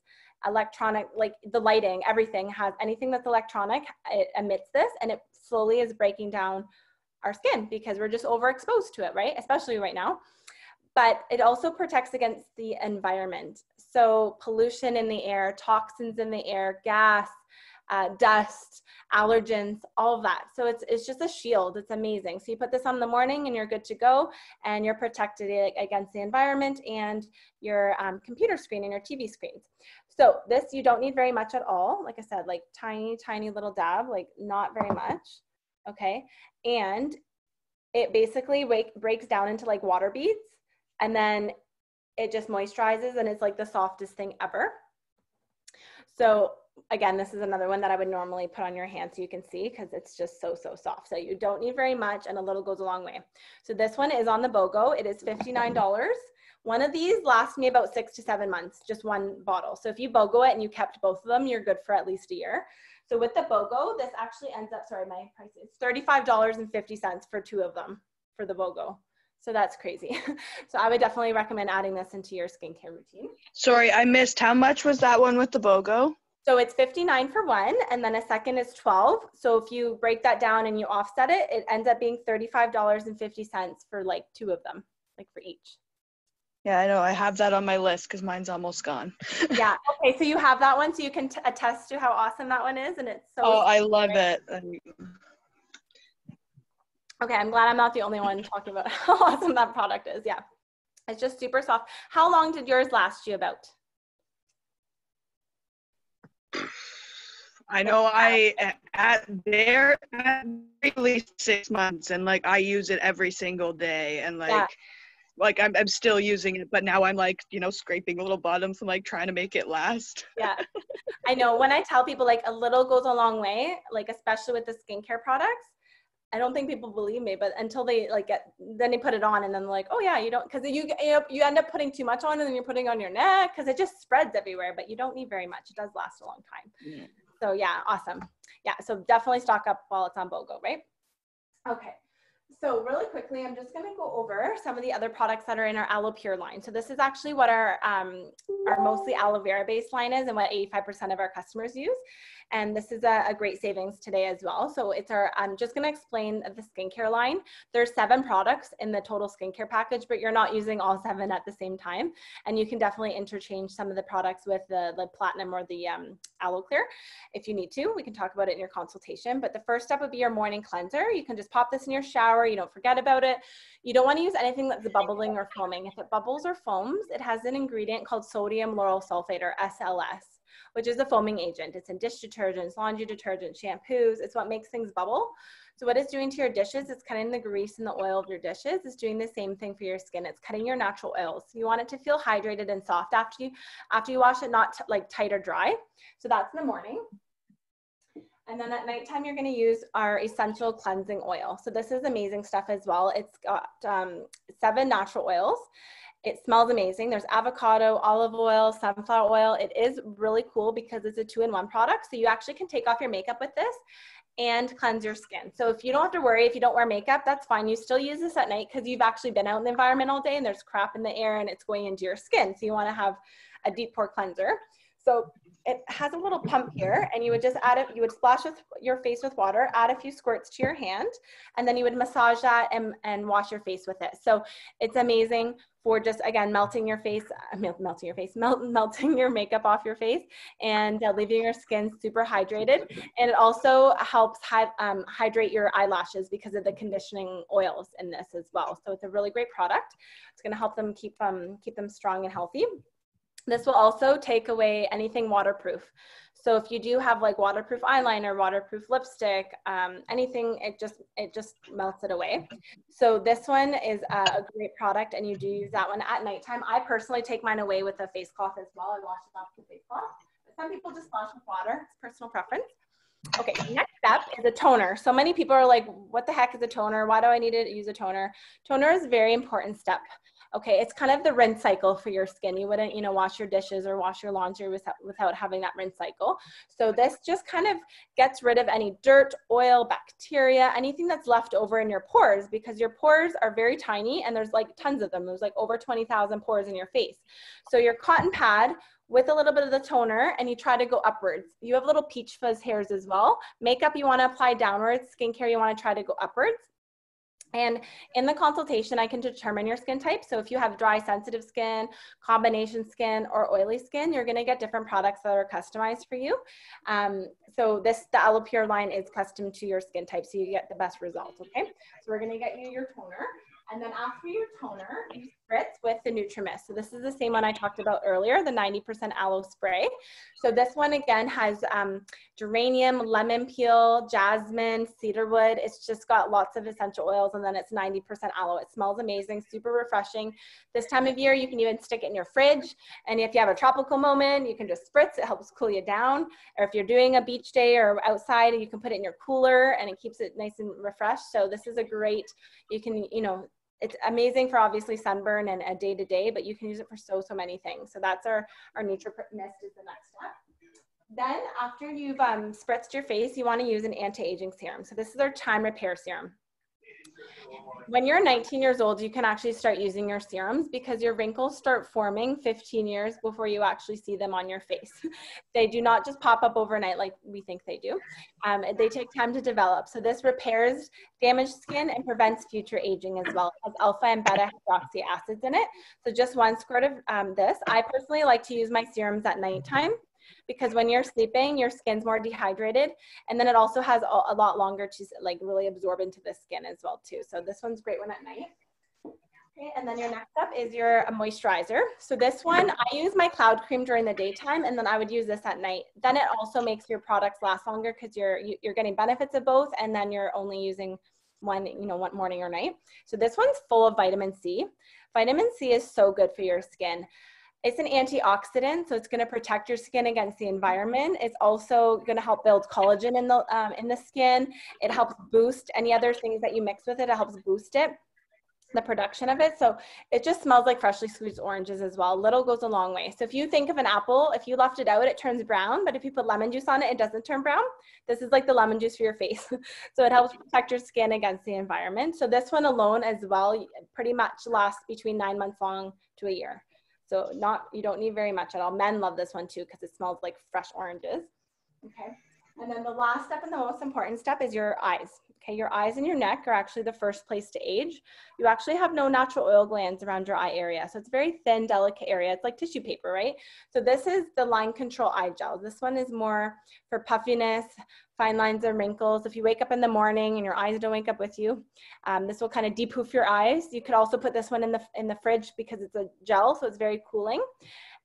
electronic, like the lighting, everything has anything that's electronic, it emits this, and it slowly is breaking down our skin because we're just overexposed to it, right? Especially right now. But it also protects against the environment. So pollution in the air, toxins in the air, gas, dust, allergens, all of that. So it's just a shield. It's amazing. So you put this on in the morning and you're good to go, and you're protected against the environment and your computer screen and your TV screens. So this, you don't need very much at all. Like I said, like tiny, tiny little dab, like not very much. Okay. And it basically breaks down into like water beads, and then it just moisturizes, and it's like the softest thing ever. So again, this is another one that I would normally put on your hand so you can see, because it's just so soft. So you don't need very much, and a little goes a long way. So this one is on the BOGO. It is $59. One of these lasts me about 6 to 7 months, just one bottle. So if you BOGO it and you kept both of them, you're good for at least a year. So with the BOGO, this actually ends up, sorry, my price is $35.50 for 2 of them for the BOGO. So that's crazy. So I would definitely recommend adding this into your skincare routine. Sorry, I missed. How much was that one with the BOGO? So it's $59 for one, and then a second is $12. So if you break that down and you offset it, it ends up being $35.50 for like 2 of them, like for each. Yeah, I know. I have that on my list because mine's almost gone. Yeah. Okay. So you have that one, so you can attest to how awesome that one is, and it's so. Oh, I love it. Okay, I'm glad I'm not the only one talking about how awesome that product is. Yeah, it's just super soft. How long did yours last you about? I know at least 6 months, and like I use it every single day, and like. Yeah. Like I'm still using it, but now I'm like, you know, scraping the little bottoms and like trying to make it last. Yeah, I know. When I tell people like a little goes a long way, like especially with the skincare products, I don't think people believe me, but until they like then they put it on and then they're like, oh yeah, you don't, because you end up putting too much on and then you're putting on your neck because it just spreads everywhere, but you don't need very much. It does last a long time. Yeah. So yeah, awesome. Yeah, so definitely stock up while it's on BOGO, right? Okay. So really quickly, I'm just going to go over some of the other products that are in our Aloe Pure line. So this is actually what our mostly aloe vera based line is, and what 85% of our customers use. And this is a great savings today as well. So it's I'm just going to explain the skincare line. There's 7 products in the total skincare package, but you're not using all 7 at the same time. And you can definitely interchange some of the products with the platinum or the aloe clear if you need to. We can talk about it in your consultation. But the first step would be your morning cleanser. You can just pop this in your shower. You don't forget about it. You don't want to use anything that's bubbling or foaming. If it bubbles or foams, it has an ingredient called sodium lauryl sulfate, or SLS, which is a foaming agent. It's in dish detergents, laundry detergent, shampoos. It's what makes things bubble. So what it's doing to your dishes, it's cutting the grease and the oil of your dishes. It's doing the same thing for your skin. It's cutting your natural oils. You want it to feel hydrated and soft after you wash it, not like tight or dry. So that's in the morning. And then at nighttime, you're going to use our essential cleansing oil. So this is amazing stuff as well. It's got 7 natural oils. It smells amazing. There's avocado, olive oil, sunflower oil. It is really cool because it's a 2-in-1 product. So you actually can take off your makeup with this and cleanse your skin. So if you don't have to worry, if you don't wear makeup, that's fine. You still use this at night because you've actually been out in the environment all day and there's crap in the air and it's going into your skin. So you want to have a deep pore cleanser. So it has a little pump here, and you would just add it, you would splash your face with water, add a few squirts to your hand, and then you would massage that and wash your face with it. So it's amazing for just, again, melting your makeup off your face and leaving your skin super hydrated. And it also helps hydrate your eyelashes because of the conditioning oils in this as well. So it's a really great product. It's going to help them keep them strong and healthy. This will also take away anything waterproof. So if you do have like waterproof eyeliner, waterproof lipstick, anything, it just melts it away. So this one is a great product, and you do use that one at nighttime. I personally take mine away with a face cloth as well. I wash it off with a face cloth. But some people just wash with water. It's personal preference. Okay, next step is a toner. So many people are like, what the heck is a toner? Why do I need to use a toner? Toner is a very important step. Okay, it's kind of the rinse cycle for your skin. You wouldn't, wash your dishes or wash your laundry without having that rinse cycle. So this just kind of gets rid of any dirt, oil, bacteria, anything that's left over in your pores, because your pores are very tiny and there's like tons of them. There's like over 20,000 pores in your face. So your cotton pad with a little bit of the toner, and you try to go upwards. You have little peach fuzz hairs as well. Makeup you want to apply downwards. Skincare you want to try to go upwards. And in the consultation, I can determine your skin type. So if you have dry, sensitive skin, combination skin, or oily skin, you're gonna get different products that are customized for you. So the AloPure line is custom to your skin type, so you get the best results, okay? So we're gonna get you your toner. And then after your toner, you spritz with the NutriMist. So this is the same one I talked about earlier, the 90% aloe spray. So this one again has geranium, lemon peel, jasmine, cedarwood. It's just got lots of essential oils, and then it's 90% aloe. It smells amazing, super refreshing. This time of year, you can even stick it in your fridge. And if you have a tropical moment, you can just spritz. It helps cool you down. Or if you're doing a beach day or outside, you can put it in your cooler and it keeps it nice and refreshed. So this is a great, you can, you know, it's amazing for obviously sunburn and a day-to-day, but you can use it for so many things. So that's our NutriMist is the next step. Then after you've spritzed your face, you want to use an anti-aging serum. So this is our time repair serum. When you're 19 years old, you can actually start using your serums because your wrinkles start forming 15 years before you actually see them on your face. They do not just pop up overnight like we think they do. They take time to develop. So this repairs damaged skin and prevents future aging as well. It has alpha and beta hydroxy acids in it. So just 1 squirt of this. I personally like to use my serums at nighttime, because when you're sleeping, your skin's more dehydrated. And then it also has a lot longer to like really absorb into the skin as well too. So this one's great one at night. Okay, and then your next up is your moisturizer. So this one, I use my cloud cream during the daytime, and then I would use this at night. Then it also makes your products last longer because you're getting benefits of both, and then you're only using one, you know, one morning or night. So this one's full of vitamin C. Vitamin C is so good for your skin. It's an antioxidant, so it's going to protect your skin against the environment. It's also going to help build collagen in the skin. It helps boost any other things that you mix with it. It helps boost it, the production of it. So it just smells like freshly squeezed oranges as well. Little goes a long way. So if you think of an apple, if you left it out, it turns brown. But if you put lemon juice on it, it doesn't turn brown. This is like the lemon juice for your face. So it helps protect your skin against the environment. So this one alone as well pretty much lasts between 9 months long to a year. So you don't need very much at all. Men love this one too because it smells like fresh oranges. Okay. And then the last step and the most important step is your eyes. Okay, your eyes and your neck are actually the first place to age. You actually have no natural oil glands around your eye area. So it's a very thin, delicate area. It's like tissue paper, right? So this is the Line Control Eye Gel. This one is more for puffiness, fine lines and wrinkles. If you wake up in the morning and your eyes don't wake up with you, this will kind of depuff your eyes. You could also put this one in the fridge because it's a gel, so it's very cooling.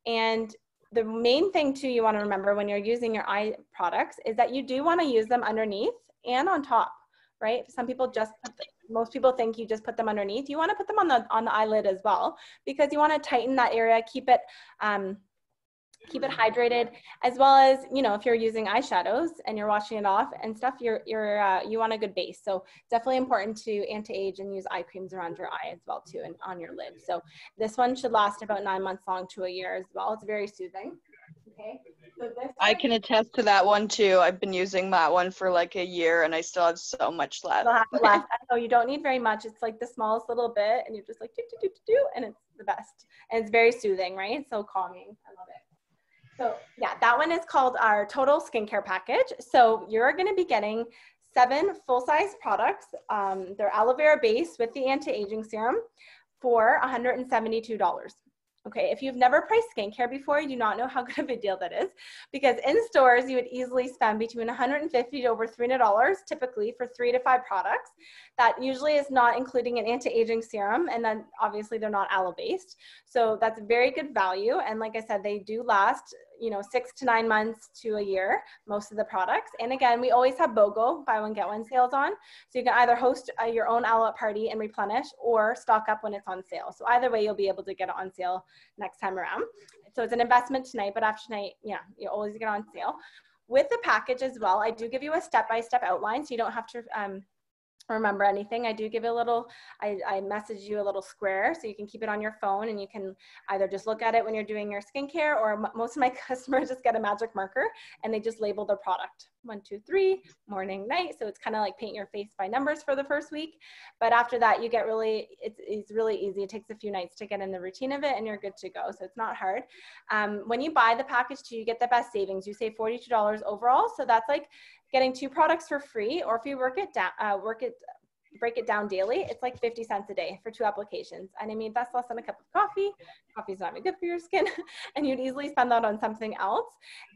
And the main thing too you want to remember when you're using your eye products is that you do want to use them underneath and on top, right? Some people most people think you just put them underneath. You want to put them on the eyelid as well because you want to tighten that area, keep it hydrated, as well as, you know, if you're using eyeshadows and you're washing it off and stuff, you want a good base. So definitely important to anti-age and use eye creams around your eye as well too and on your lid. So this one should last about 9 months long to a year as well. It's very soothing. Okay. So I can attest to that one too. I've been using that one for like a year and I still have so much left. So you don't need very much. It's like the smallest little bit and you're just like do, and it's the best. And it's very soothing, right? So calming. I love it. So yeah, that one is called our total skincare package. So you're going to be getting 7 full-size products. They're aloe vera based with the anti-aging serum for $172. Okay, if you've never priced skincare before, you do not know how good of a deal that is, because in stores you would easily spend between $150 to over $300 typically for 3 to 5 products. That usually is not including an anti-aging serum, and then obviously they're not aloe based. So that's very good value, and like I said, they do last, you know, 6 to 9 months to a year, most of the products. And again, we always have BOGO, buy one, get one sales on. So you can either host your own aloe party and replenish or stock up when it's on sale. So either way, you'll be able to get it on sale next time around. So it's an investment tonight, but after tonight, yeah, you always get on sale. With the package as well, I do give you a step-by-step outline so you don't have to remember anything. I do give a little, I message you a little square so you can keep it on your phone and you can either just look at it when you're doing your skincare, or most of my customers just get a magic marker and they just label their product 1, 2, 3, morning, night. So it's kind of like paint your face by numbers for the first week. But after that, you get it's really easy. It takes a few nights to get in the routine of it and you're good to go. So it's not hard. When you buy the package too, you get the best savings. You save $42 overall. So that's like getting 2 products for free, or if you work it break it down daily, it's like 50 cents a day for 2 applications. And I mean, that's less than a cup of coffee. Coffee's not even good for your skin. And you'd easily spend that on something else.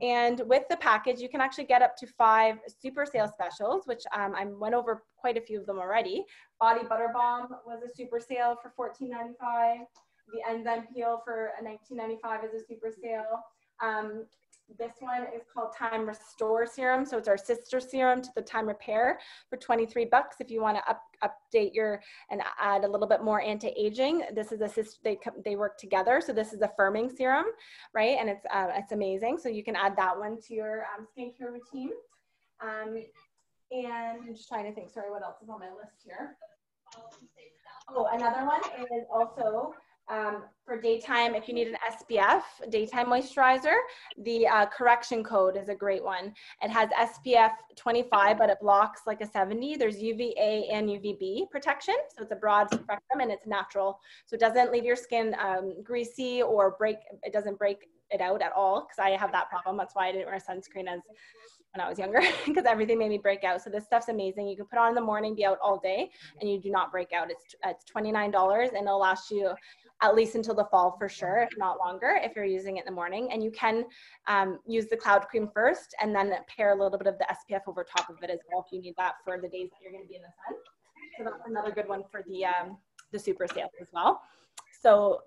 And with the package, you can actually get up to 5 super sale specials, which I went over quite a few of them already. Body Butter Balm was a super sale for $14.95. The Enzyme Peel for $19.95 is a super sale. This one is called Time Restore Serum. So it's our sister serum to the Time Repair for $23 if you want to update and add a little bit more anti-aging. This is they work together. So this is a firming serum, right? And it's amazing. So you can add that one to your skincare routine. And I'm just trying to think, sorry, what else is on my list here? Oh, another one is also for daytime, if you need an SPF, daytime moisturizer, the correction code is a great one. It has SPF 25, but it blocks like a 70. There's UVA and UVB protection. So it's a broad spectrum and it's natural. So it doesn't leave your skin greasy or it doesn't break it out at all, because I have that problem. That's why I didn't wear sunscreen when I was younger, because everything made me break out. So this stuff's amazing. You can put on in the morning, be out all day, and you do not break out. It's $29 and it'll last you at least until the fall for sure, if not longer, if you're using it in the morning. And you can use the cloud cream first and then pair a little bit of the SPF over top of it as well if you need that for the days that you're going to be in the sun. So that's another good one for the super sale as well. So,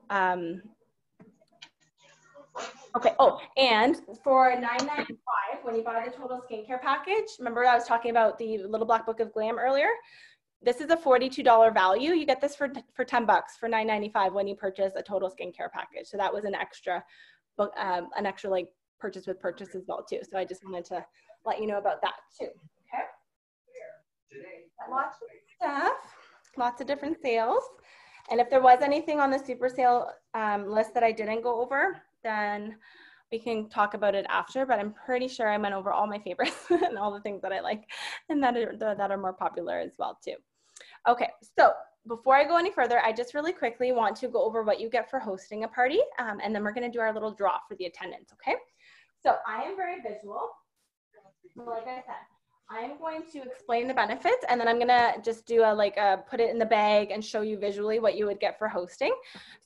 okay, oh, and for $9.95, when you buy the total skincare package, remember I was talking about the Little Black Book of Glam earlier? This is a $42 value. You get this for $10 for $9.95 when you purchase a total skincare package. So that was an extra like purchase with purchase as well too. So I just wanted to let you know about that too. Okay. Lots of stuff, lots of different sales. And if there was anything on the super sale list that I didn't go over, then we can talk about it after, but I'm pretty sure I went over all my favorites and all the things that I like and that are more popular as well too. Okay, so before I go any further, I just really quickly want to go over what you get for hosting a party, and then we're gonna do our little draw for the attendance, okay? So I am very visual, like I said. I'm going to explain the benefits, and then I'm gonna just do put it in the bag and show you visually what you would get for hosting.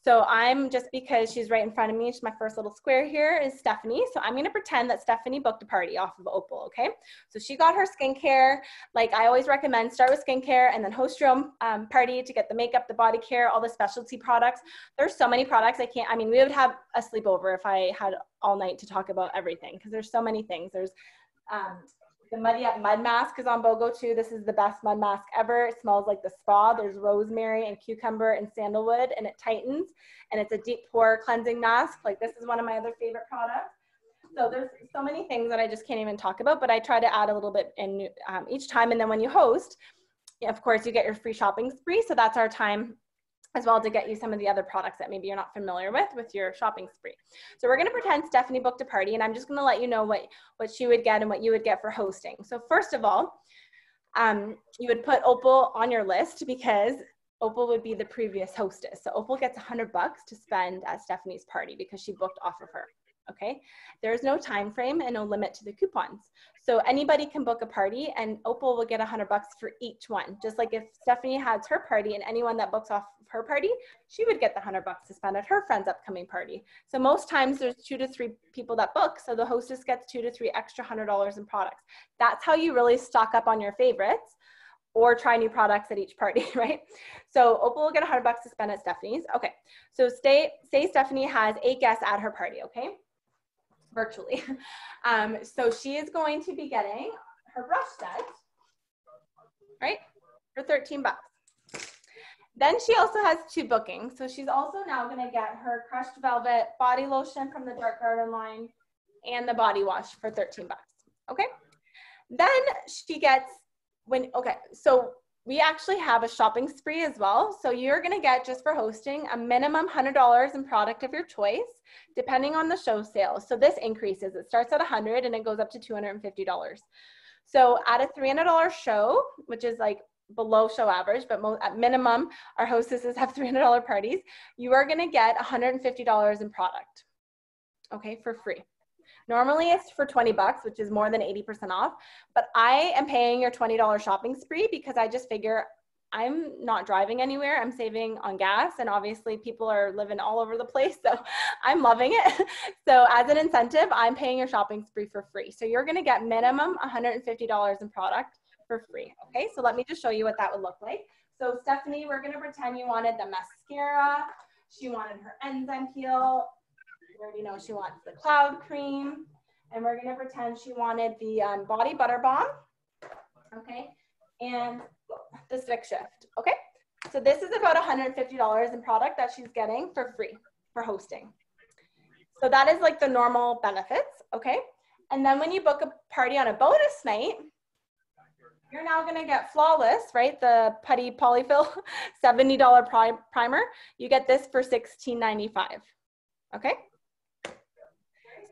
So just because she's right in front of me, she's my first little square here, is Stephanie. So I'm gonna pretend that Stephanie booked a party off of Opal, okay? So she got her skincare. Like I always recommend, start with skincare and then host your own party to get the makeup, the body care, all the specialty products. There's so many products we would have a sleepover if I had all night to talk about everything, because there's so many things. There's the Muddy Up Mud Mask is on BOGO too. This is the best mud mask ever. It smells like the spa. There's rosemary and cucumber and sandalwood, and it tightens. And it's a deep pore cleansing mask. Like this is one of my other favorite products. So there's so many things that I just can't even talk about, but I try to add a little bit in each time. And then when you host, of course, you get your free shopping spree. So that's our time as well to get you some of the other products that maybe you're not familiar with your shopping spree. So we're gonna pretend Stephanie booked a party, and I'm just gonna let you know what she would get and what you would get for hosting. So first of all, you would put Opal on your list because Opal would be the previous hostess. So Opal gets $100 to spend at Stephanie's party because she booked off of her. Okay, there's no time frame and no limit to the coupons. So anybody can book a party, and Opal will get $100 for each one. Just like if Stephanie has her party and anyone that books off of her party, she would get the $100 to spend at her friend's upcoming party. So most times there's 2 to 3 people that book. So the hostess gets 2 to 3 extra $100 in products. That's how you really stock up on your favorites or try new products at each party, right? So Opal will get $100 to spend at Stephanie's. Okay, so say Stephanie has 8 guests at her party, okay? Virtually. So she is going to be getting her brush set, right, for $13. Then she also has 2 bookings. So she's also now going to get her crushed velvet body lotion from the Dark Garden line and the body wash for $13. Okay. Then she gets so we actually have a shopping spree as well. So you're going to get, just for hosting, a minimum $100 in product of your choice, depending on the show sales. So this increases. It starts at $100 and it goes up to $250. So at a $300 show, which is like below show average, but at minimum, our hostesses have $300 parties, you are going to get $150 in product, okay, for free. Normally it's for $20, which is more than 80% off, but I am paying your $20 shopping spree because I just figure I'm not driving anywhere. I'm saving on gas, and obviously people are living all over the place. So I'm loving it. So as an incentive, I'm paying your shopping spree for free. So you're gonna get minimum $150 in product for free. Okay, so let me just show you what that would look like. So Stephanie, we're gonna pretend you wanted the mascara. She wanted her enzyme peel. We already know she wants the cloud cream. And we're gonna pretend she wanted the body butter bomb. Okay, and the stick shift. Okay, so this is about $150 in product that she's getting for free for hosting. So that is like the normal benefits. Okay, and then when you book a party on a bonus night, you're now gonna get Flawless, right? The putty polyfill $70 primer. You get this for $16.95. Okay,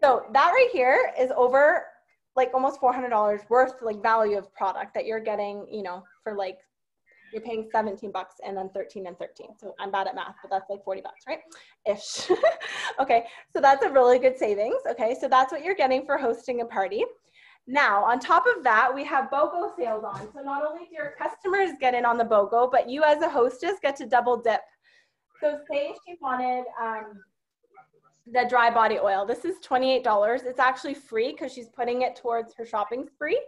so that right here is over like almost $400 worth like value of product that you're getting, you know, for like, you're paying 17 bucks and then 13 and 13. So I'm bad at math, but that's like 40 bucks, right? Ish. Okay, so that's a really good savings. Okay, so that's what you're getting for hosting a party. Now, on top of that, we have BOGO sales on. So not only do your customers get in on the BOGO, but you as a hostess get to double dip. So say she wanted, the dry body oil. This is $28. It's actually free because she's putting it towards her shopping spree.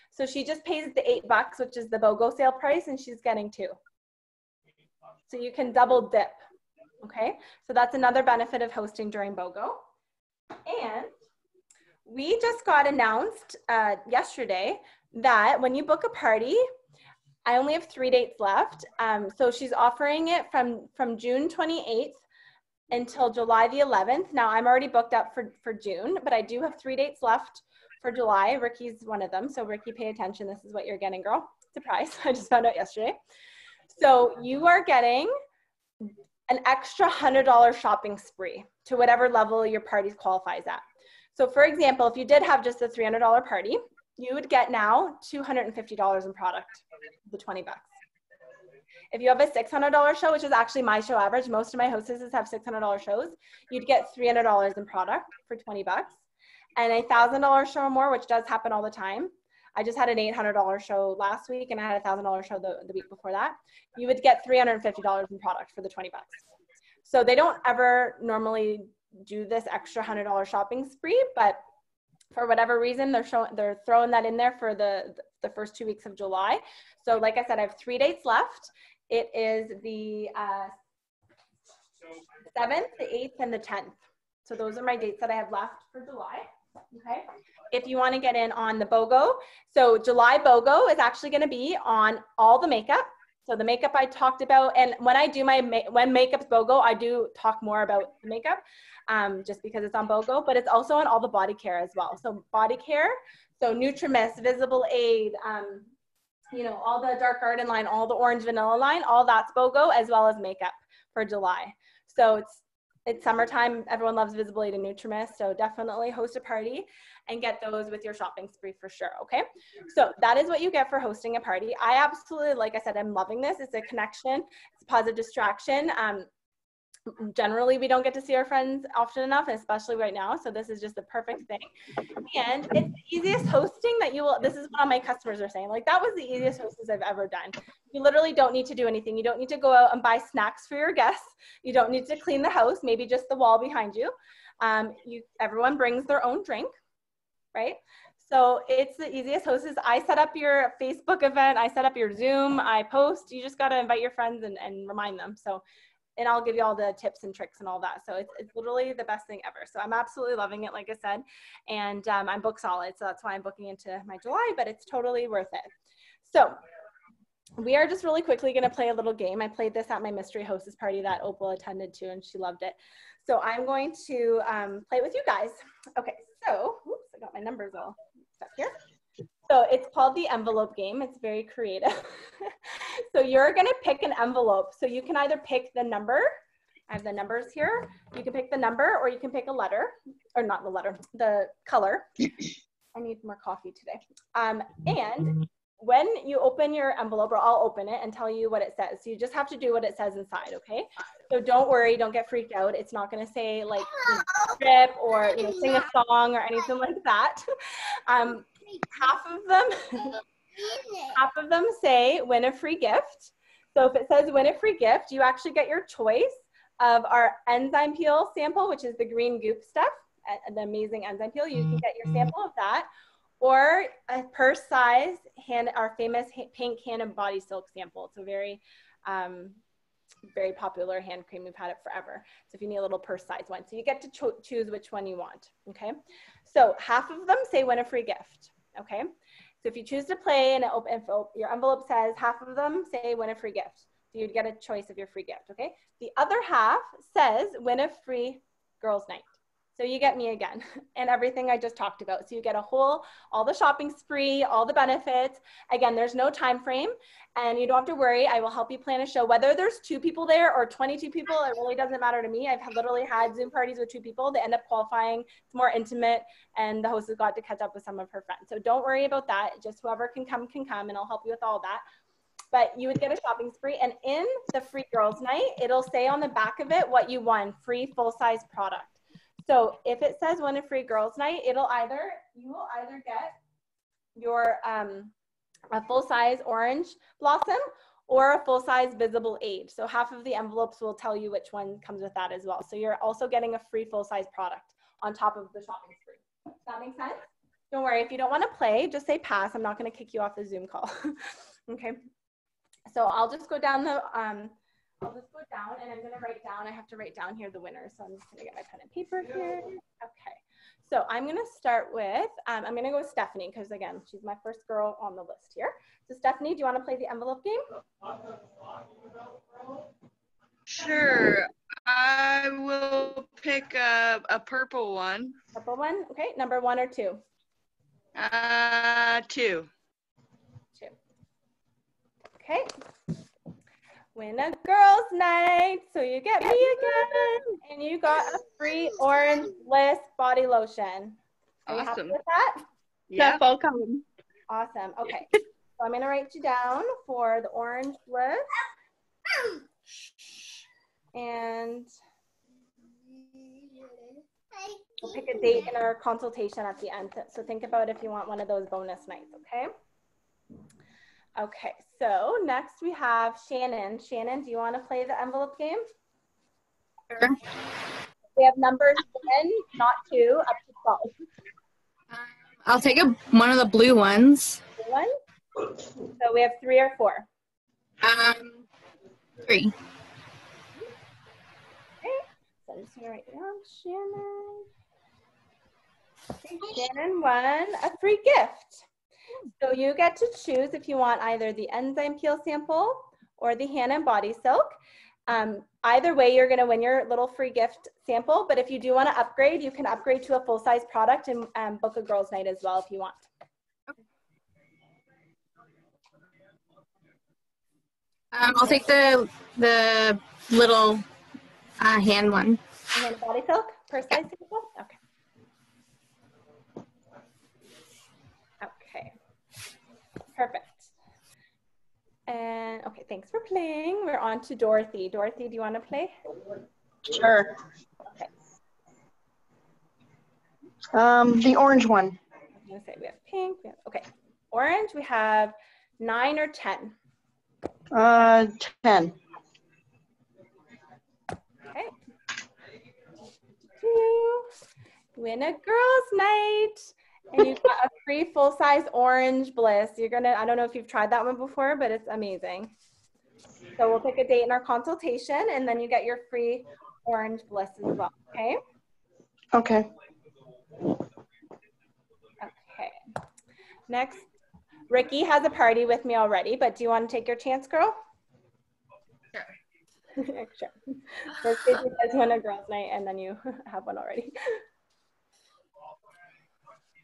So she just pays the 8 bucks, which is the BOGO sale price, and she's getting 2. So you can double dip. Okay, so that's another benefit of hosting during BOGO. And we just got announced yesterday that when you book a party, I only have 3 dates left. So she's offering it from June 28th until July the 11th. Now I'm already booked up for June, but I do have 3 dates left for July. Ricky's one of them. So Ricky, pay attention. This is what you're getting, girl. Surprise. I just found out yesterday. So you are getting an extra $100 shopping spree to whatever level your party qualifies at. So for example, if you did have just a $300 party, you would get now $250 in product, the 20 bucks. If you have a $600 show, which is actually my show average, most of my hostesses have $600 shows, you'd get $300 in product for 20 bucks. And a $1,000 show or more, which does happen all the time. I just had an $800 show last week and I had a $1,000 show the week before that. You would get $350 in product for the 20 bucks. So they don't ever normally do this extra $100 shopping spree, but for whatever reason, they're throwing that in there for the first 2 weeks of July. So like I said, I have 3 dates left. It is the 7th, the 8th, and the 10th. So those are my dates that I have left for July. Okay. If you want to get in on the BOGO, so July BOGO is actually going to be on all the makeup. So the makeup I talked about, and when I do when makeup's BOGO, I do talk more about the makeup just because it's on BOGO, but it's also on all the body care as well. So body care, so Nutrimist, Visible Aid, you know, all the Dark Garden line, all the Orange Vanilla line, all that's BOGO as well as makeup for July. So it's summertime. Everyone loves Visible Aid and Nutrimist. So definitely host a party and get those with your shopping spree for sure. Okay. So that is what you get for hosting a party. I absolutely, like I said, I'm loving this. It's a connection. It's a positive distraction. Generally, we don't get to see our friends often enough, and especially right now. So this is just the perfect thing. And it's the easiest hosting that you will, this is what all my customers are saying. Like, that was the easiest hostess I've ever done. You literally don't need to do anything. You don't need to go out and buy snacks for your guests. You don't need to clean the house, maybe just the wall behind you. Everyone brings their own drink, right? So it's the easiest hostess. I set up your Facebook event. I set up your Zoom. I post. You just got to invite your friends and remind them. So, and I'll give you all the tips and tricks and all that. So it's literally the best thing ever. So I'm absolutely loving it, like I said. And I'm booked solid. So that's why I'm booking into my July, but it's totally worth it. So we are just really quickly going to play a little game. I played this at my mystery hostess party that Opal attended to, and she loved it. So I'm going to play it with you guys. Okay, so, oops, I got my numbers all stuck here. So it's called the envelope game. It's very creative. So you're going to pick an envelope. So you can either pick the number. I have the numbers here. You can pick the number, or you can pick a letter, or not the letter, the color. I need more coffee today. And when you open your envelope, or I'll open it and tell you what it says. So you just have to do what it says inside, okay? So don't worry, don't get freaked out. It's not gonna say like strip or sing a song or anything like that. Half of them say win a free gift. So if it says win a free gift, you actually get your choice of our enzyme peel sample, which is the green goop stuff, the amazing enzyme peel. You can get your sample of that, or a purse size our famous pink hand and body silk sample. It's a very, very popular hand cream. We've had it forever. So if you need a little purse size one, so you get to choose which one you want. Okay. So half of them say win a free gift. Okay. So if you choose to play and your envelope says half of them say win a free gift. So you'd get a choice of your free gift. Okay. The other half says win a free girls' night. So you get me again and everything I just talked about. So you get all the shopping spree, all the benefits. Again, there's no time frame and you don't have to worry. I will help you plan a show. Whether there's 2 people there or 22 people, it really doesn't matter to me. I've literally had Zoom parties with 2 people. They end up qualifying. It's more intimate and the host has got to catch up with some of her friends. So don't worry about that. Just whoever can come and I'll help you with all that. But you would get a shopping spree, and in the free girls' night, it'll say on the back of it what you won, free full-size product. So if it says win a free girls' night, you will either get your a full-size orange blossom or a full-size visible aid. So half of the envelopes will tell you which one comes with that as well. So you're also getting a free full-size product on top of the shopping spree. Does that make sense? Don't worry, if you don't want to play, just say pass. I'm not going to kick you off the Zoom call. Okay. So I'll just go down and I'm going to write down, I have to write down here the winners. So I'm just going to get my pen and paper here. Okay. So I'm going to start with, I'm going to go with Stephanie because again, she's my first girl on the list here. So Stephanie, do you want to play the envelope game? Sure. I will pick a purple one. Purple one. Okay. Number 1 or 2? 2. 2. Okay. Win a girls' night. So you get me again. And you got a free Orange Bliss body lotion. Are you happy with that? Yeah. Welcome. Awesome. Okay. So I'm going to write you down for the Orange Bliss. And we'll pick a date in our consultation at the end. So think about if you want one of those bonus nights, okay? Okay, so next we have Shannon. Shannon, do you want to play the envelope game? Sure. We have numbers 1, not 2, up to 12. I'll take one of the blue ones. Blue one? So we have 3 or 4. 3. Okay, so I'm just going to write down Shannon. Okay, Shannon won a free gift. So you get to choose if you want either the enzyme peel sample or the hand and body silk. Either way, you're going to win your little free gift sample. But if you do want to upgrade, you can upgrade to a full-size product and book a girls' night as well if you want. I'll take the little hand one. Hand and body silk, purse size sample? Okay. Okay. Perfect. And okay, thanks for playing. We're on to Dorothy. Dorothy, do you want to play? Sure. Okay. The orange one. I'm going to say we have pink. Okay. Orange, we have 9 or 10. 10. Okay. 2. Win a girls' night. And you've got a free full-size Orange Bliss. I don't know if you've tried that one before, but it's amazing. So we'll pick a date in our consultation, and then you get your free Orange Bliss as well, okay? Okay. Okay. Next, Ricky has a party with me already, but do you want to take your chance, girl? Sure. Sure. First, you guys win a girls' night, and then you have one already.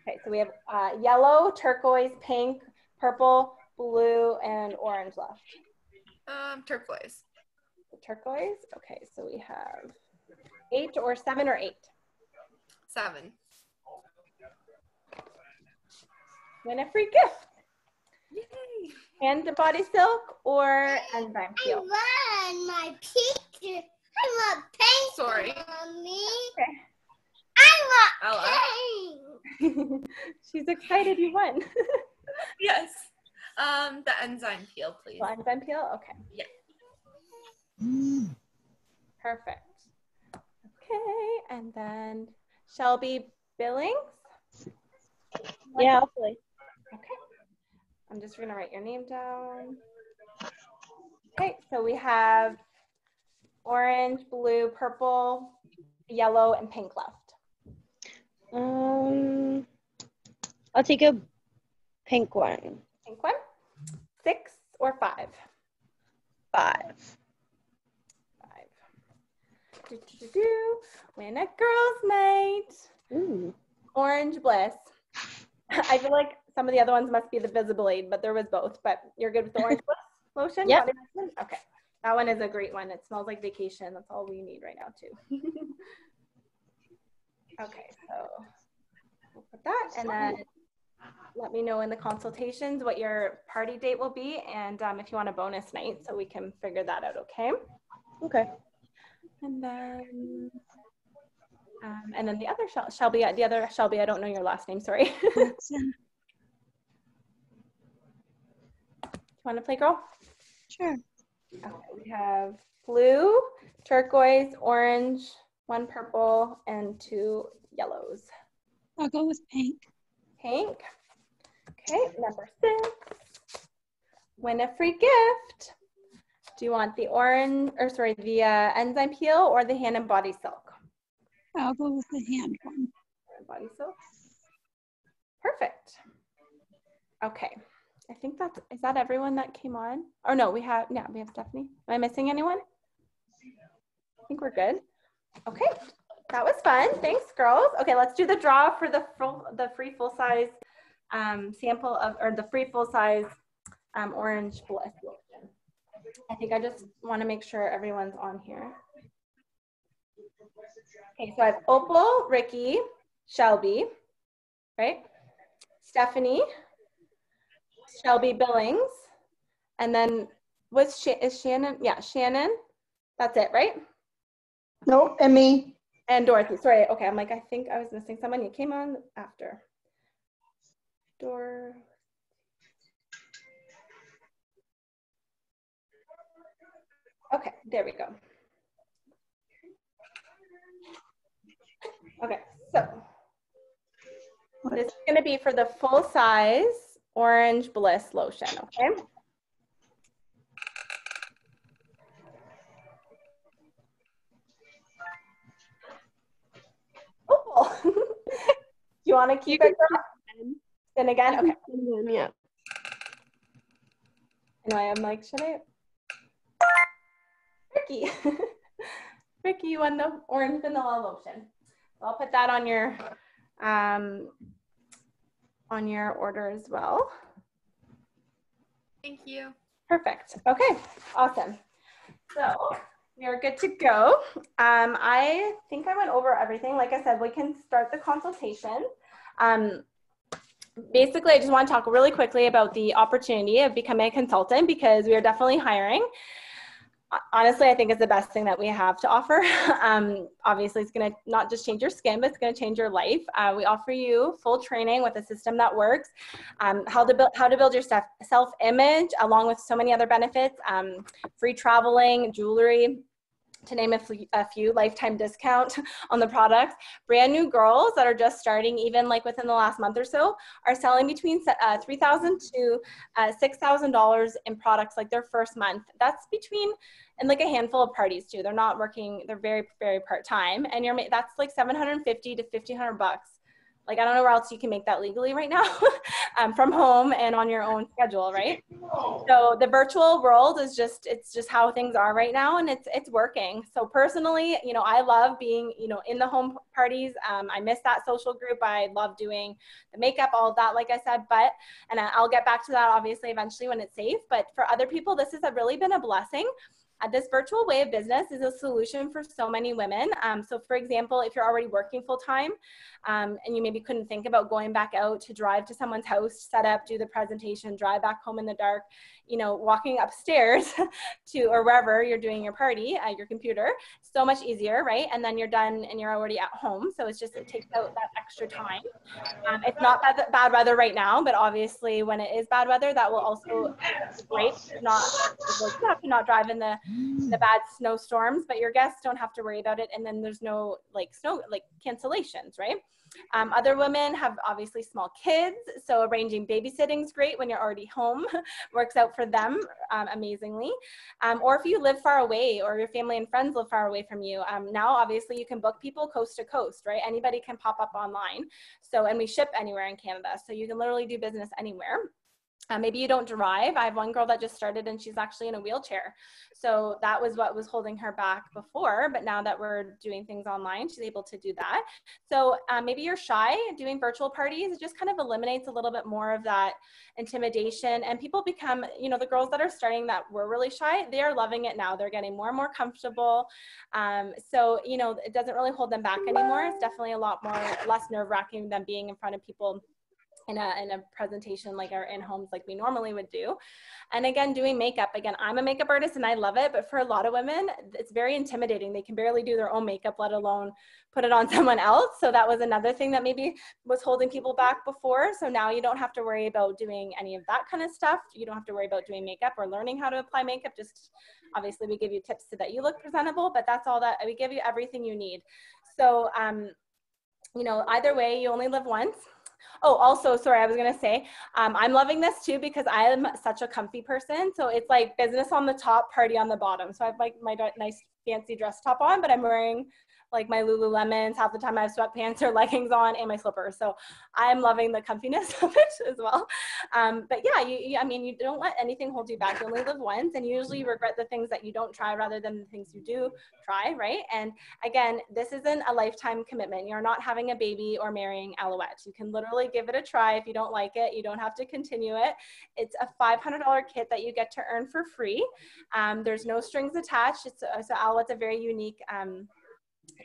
Okay, so we have yellow, turquoise, pink, purple, blue, and orange left. Turquoise. Turquoise. Okay, so we have 8 or 7 or 8. 7. Win a free gift. Yay! And the body silk or enzyme peel. I won my picture. I want paint. Sorry. Mommy. Okay. I want paint. She's excited you won. Yes. The enzyme peel, please. So enzyme peel. Okay. Yeah. Perfect. Okay, and then Shelby Billings. Yeah, I'll play. Okay. I'm just gonna write your name down. Okay, so we have orange, blue, purple, yellow, and pink left. I'll take a pink one. Pink one. 6 or 5? 5. 5. Win a girls' night. Ooh. Orange Bliss. I feel like some of the other ones must be the Visible Aid, but there was both. But you're good with the Orange Bliss lotion? Yep. Body lotion? Okay. That one is a great one. It smells like vacation. That's all we need right now, too. Okay, so we'll put that. And then let me know in the consultations what your party date will be and if you want a bonus night so we can figure that out, okay? Okay. And then the other Shelby, I don't know your last name, sorry. You want to play, girl? Sure. Okay, we have blue, turquoise, orange, 1 purple, and 2 yellows. I'll go with pink. Pink. Okay, number 6. Win a free gift. Do you want the enzyme peel or the hand and body silk? I'll go with the hand one. Body silk. Perfect. Okay. I think is that everyone that came on? Or no, we have Stephanie. Am I missing anyone? I think we're good. Okay. That was fun. Thanks, girls. Okay, let's do the draw for the free full-size sample the free full-size orange bliss lotion. I think I just want to make sure everyone's on here. Okay, so I have Opal, Ricky, Shelby, right? Stephanie, Shelby Billings, and then is Shannon? Yeah, Shannon. That's it, right? Nope, and me. And Dorothy. Sorry. Okay, I'm like, I think I was missing someone. You came on after. Okay, there we go. Okay, so this is going to be for the full size orange bliss lotion, okay? Oh, do you want to keep it? Then again, okay. Yeah. And I am like, should I? Ricky. Ricky, you won the orange vanilla lotion. So I'll put that on your order as well. Thank you. Perfect. Okay, awesome. So we are good to go. I think I went over everything. Like I said, we can start the consultation. Basically, I just want to talk really quickly about the opportunity of becoming a consultant because we are definitely hiring. Honestly, I think it's the best thing that we have to offer. Obviously, it's going to not just change your skin, but it's going to change your life. We offer you full training with a system that works, how to build your self-image, along with so many other benefits, free traveling, jewelry, to name a few, lifetime discount on the products. Brand new girls that are just starting, even like within the last month or so, are selling between $3,000 to $6,000 in products like their first month. That's and like a handful of parties too. They're not working, they're very, very part-time. And that's like $750 to $1,500. Like, I don't know where else you can make that legally right now from home and on your own schedule, right? So the virtual world is it's just how things are right now, and it's working. So personally, I love being, in the home parties. I miss that social group. I love doing the makeup, all of that, like I said, and I'll get back to that obviously eventually when it's safe. But for other people, this has really been a blessing. This virtual way of business is a solution for so many women. So for example, if you're already working full-time and you maybe couldn't think about going back out to drive to someone's house, set up, do the presentation, drive back home in the dark, walking upstairs or wherever you're doing your party at your computer, so much easier, right? And then you're done and you're already at home. So it takes out that extra time. It's not bad weather right now, but obviously when it is bad weather, that will also be great. Not you have to not drive in the bad snowstorms, but your guests don't have to worry about it. And then there's no snow cancellations, right? Other women have obviously small kids, so arranging babysitting is great when you're already home. Works out for them amazingly. Or if you live far away or your family and friends live far away from you, now obviously you can book people coast to coast, right? Anybody can pop up online. So, and we ship anywhere in Canada, so you can literally do business anywhere. Maybe you don't drive. I have one girl that just started and she's actually in a wheelchair. So that was what was holding her back before, but now that we're doing things online, she's able to do that. So maybe you're shy. Doing virtual parties, it just kind of eliminates a little bit more of that intimidation, and people become, you know, the girls that are starting that were really shy, they are loving it now. They're getting more and more comfortable. So, you know, it doesn't really hold them back anymore. It's definitely a lot more, less nerve-wracking than being in front of people in a presentation like our in-homes like we normally would do. And again, doing makeup. Again, I'm a makeup artist and I love it, but for a lot of women, it's very intimidating. They can barely do their own makeup, let alone put it on someone else. So that was another thing that maybe was holding people back before. So now you don't have to worry about doing any of that kind of stuff. You don't have to worry about doing makeup or learning how to apply makeup. Just obviously we give you tips so that you look presentable, but that's all that, we give you everything you need. So, you know, either way, you only live once. Oh, also, sorry, I was going to say, I'm loving this too because I am such a comfy person. So it's like business on the top, party on the bottom. So I have like my nice fancy dress top on, but I'm wearing like my Lululemons. Half the time I have sweatpants or leggings on and my slippers. So I'm loving the comfiness of it as well. But yeah, I mean, you don't let anything hold you back. You only live once, and you usually regret the things that you don't try rather than the things you do try, right? And again, this isn't a lifetime commitment. You're not having a baby or marrying Alouette. You can literally give it a try. If you don't like it, you don't have to continue it. It's a $500 kit that you get to earn for free. There's no strings attached. So Alouette's a very unique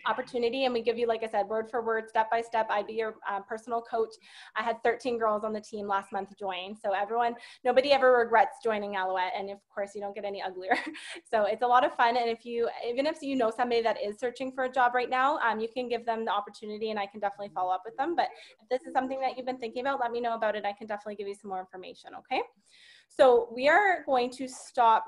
opportunity, and we give you, like I said, word for word, step by step. I'd be your personal coach. I had 13 girls on the team last month join, so nobody ever regrets joining Alouette, and of course you don't get any uglier. So it's a lot of fun, and even if you know somebody that is searching for a job right now, you can give them the opportunity, and I can definitely follow up with them. But if this is something that you've been thinking about, let me know about it. I can definitely give you some more information. Okay, so we are going to stop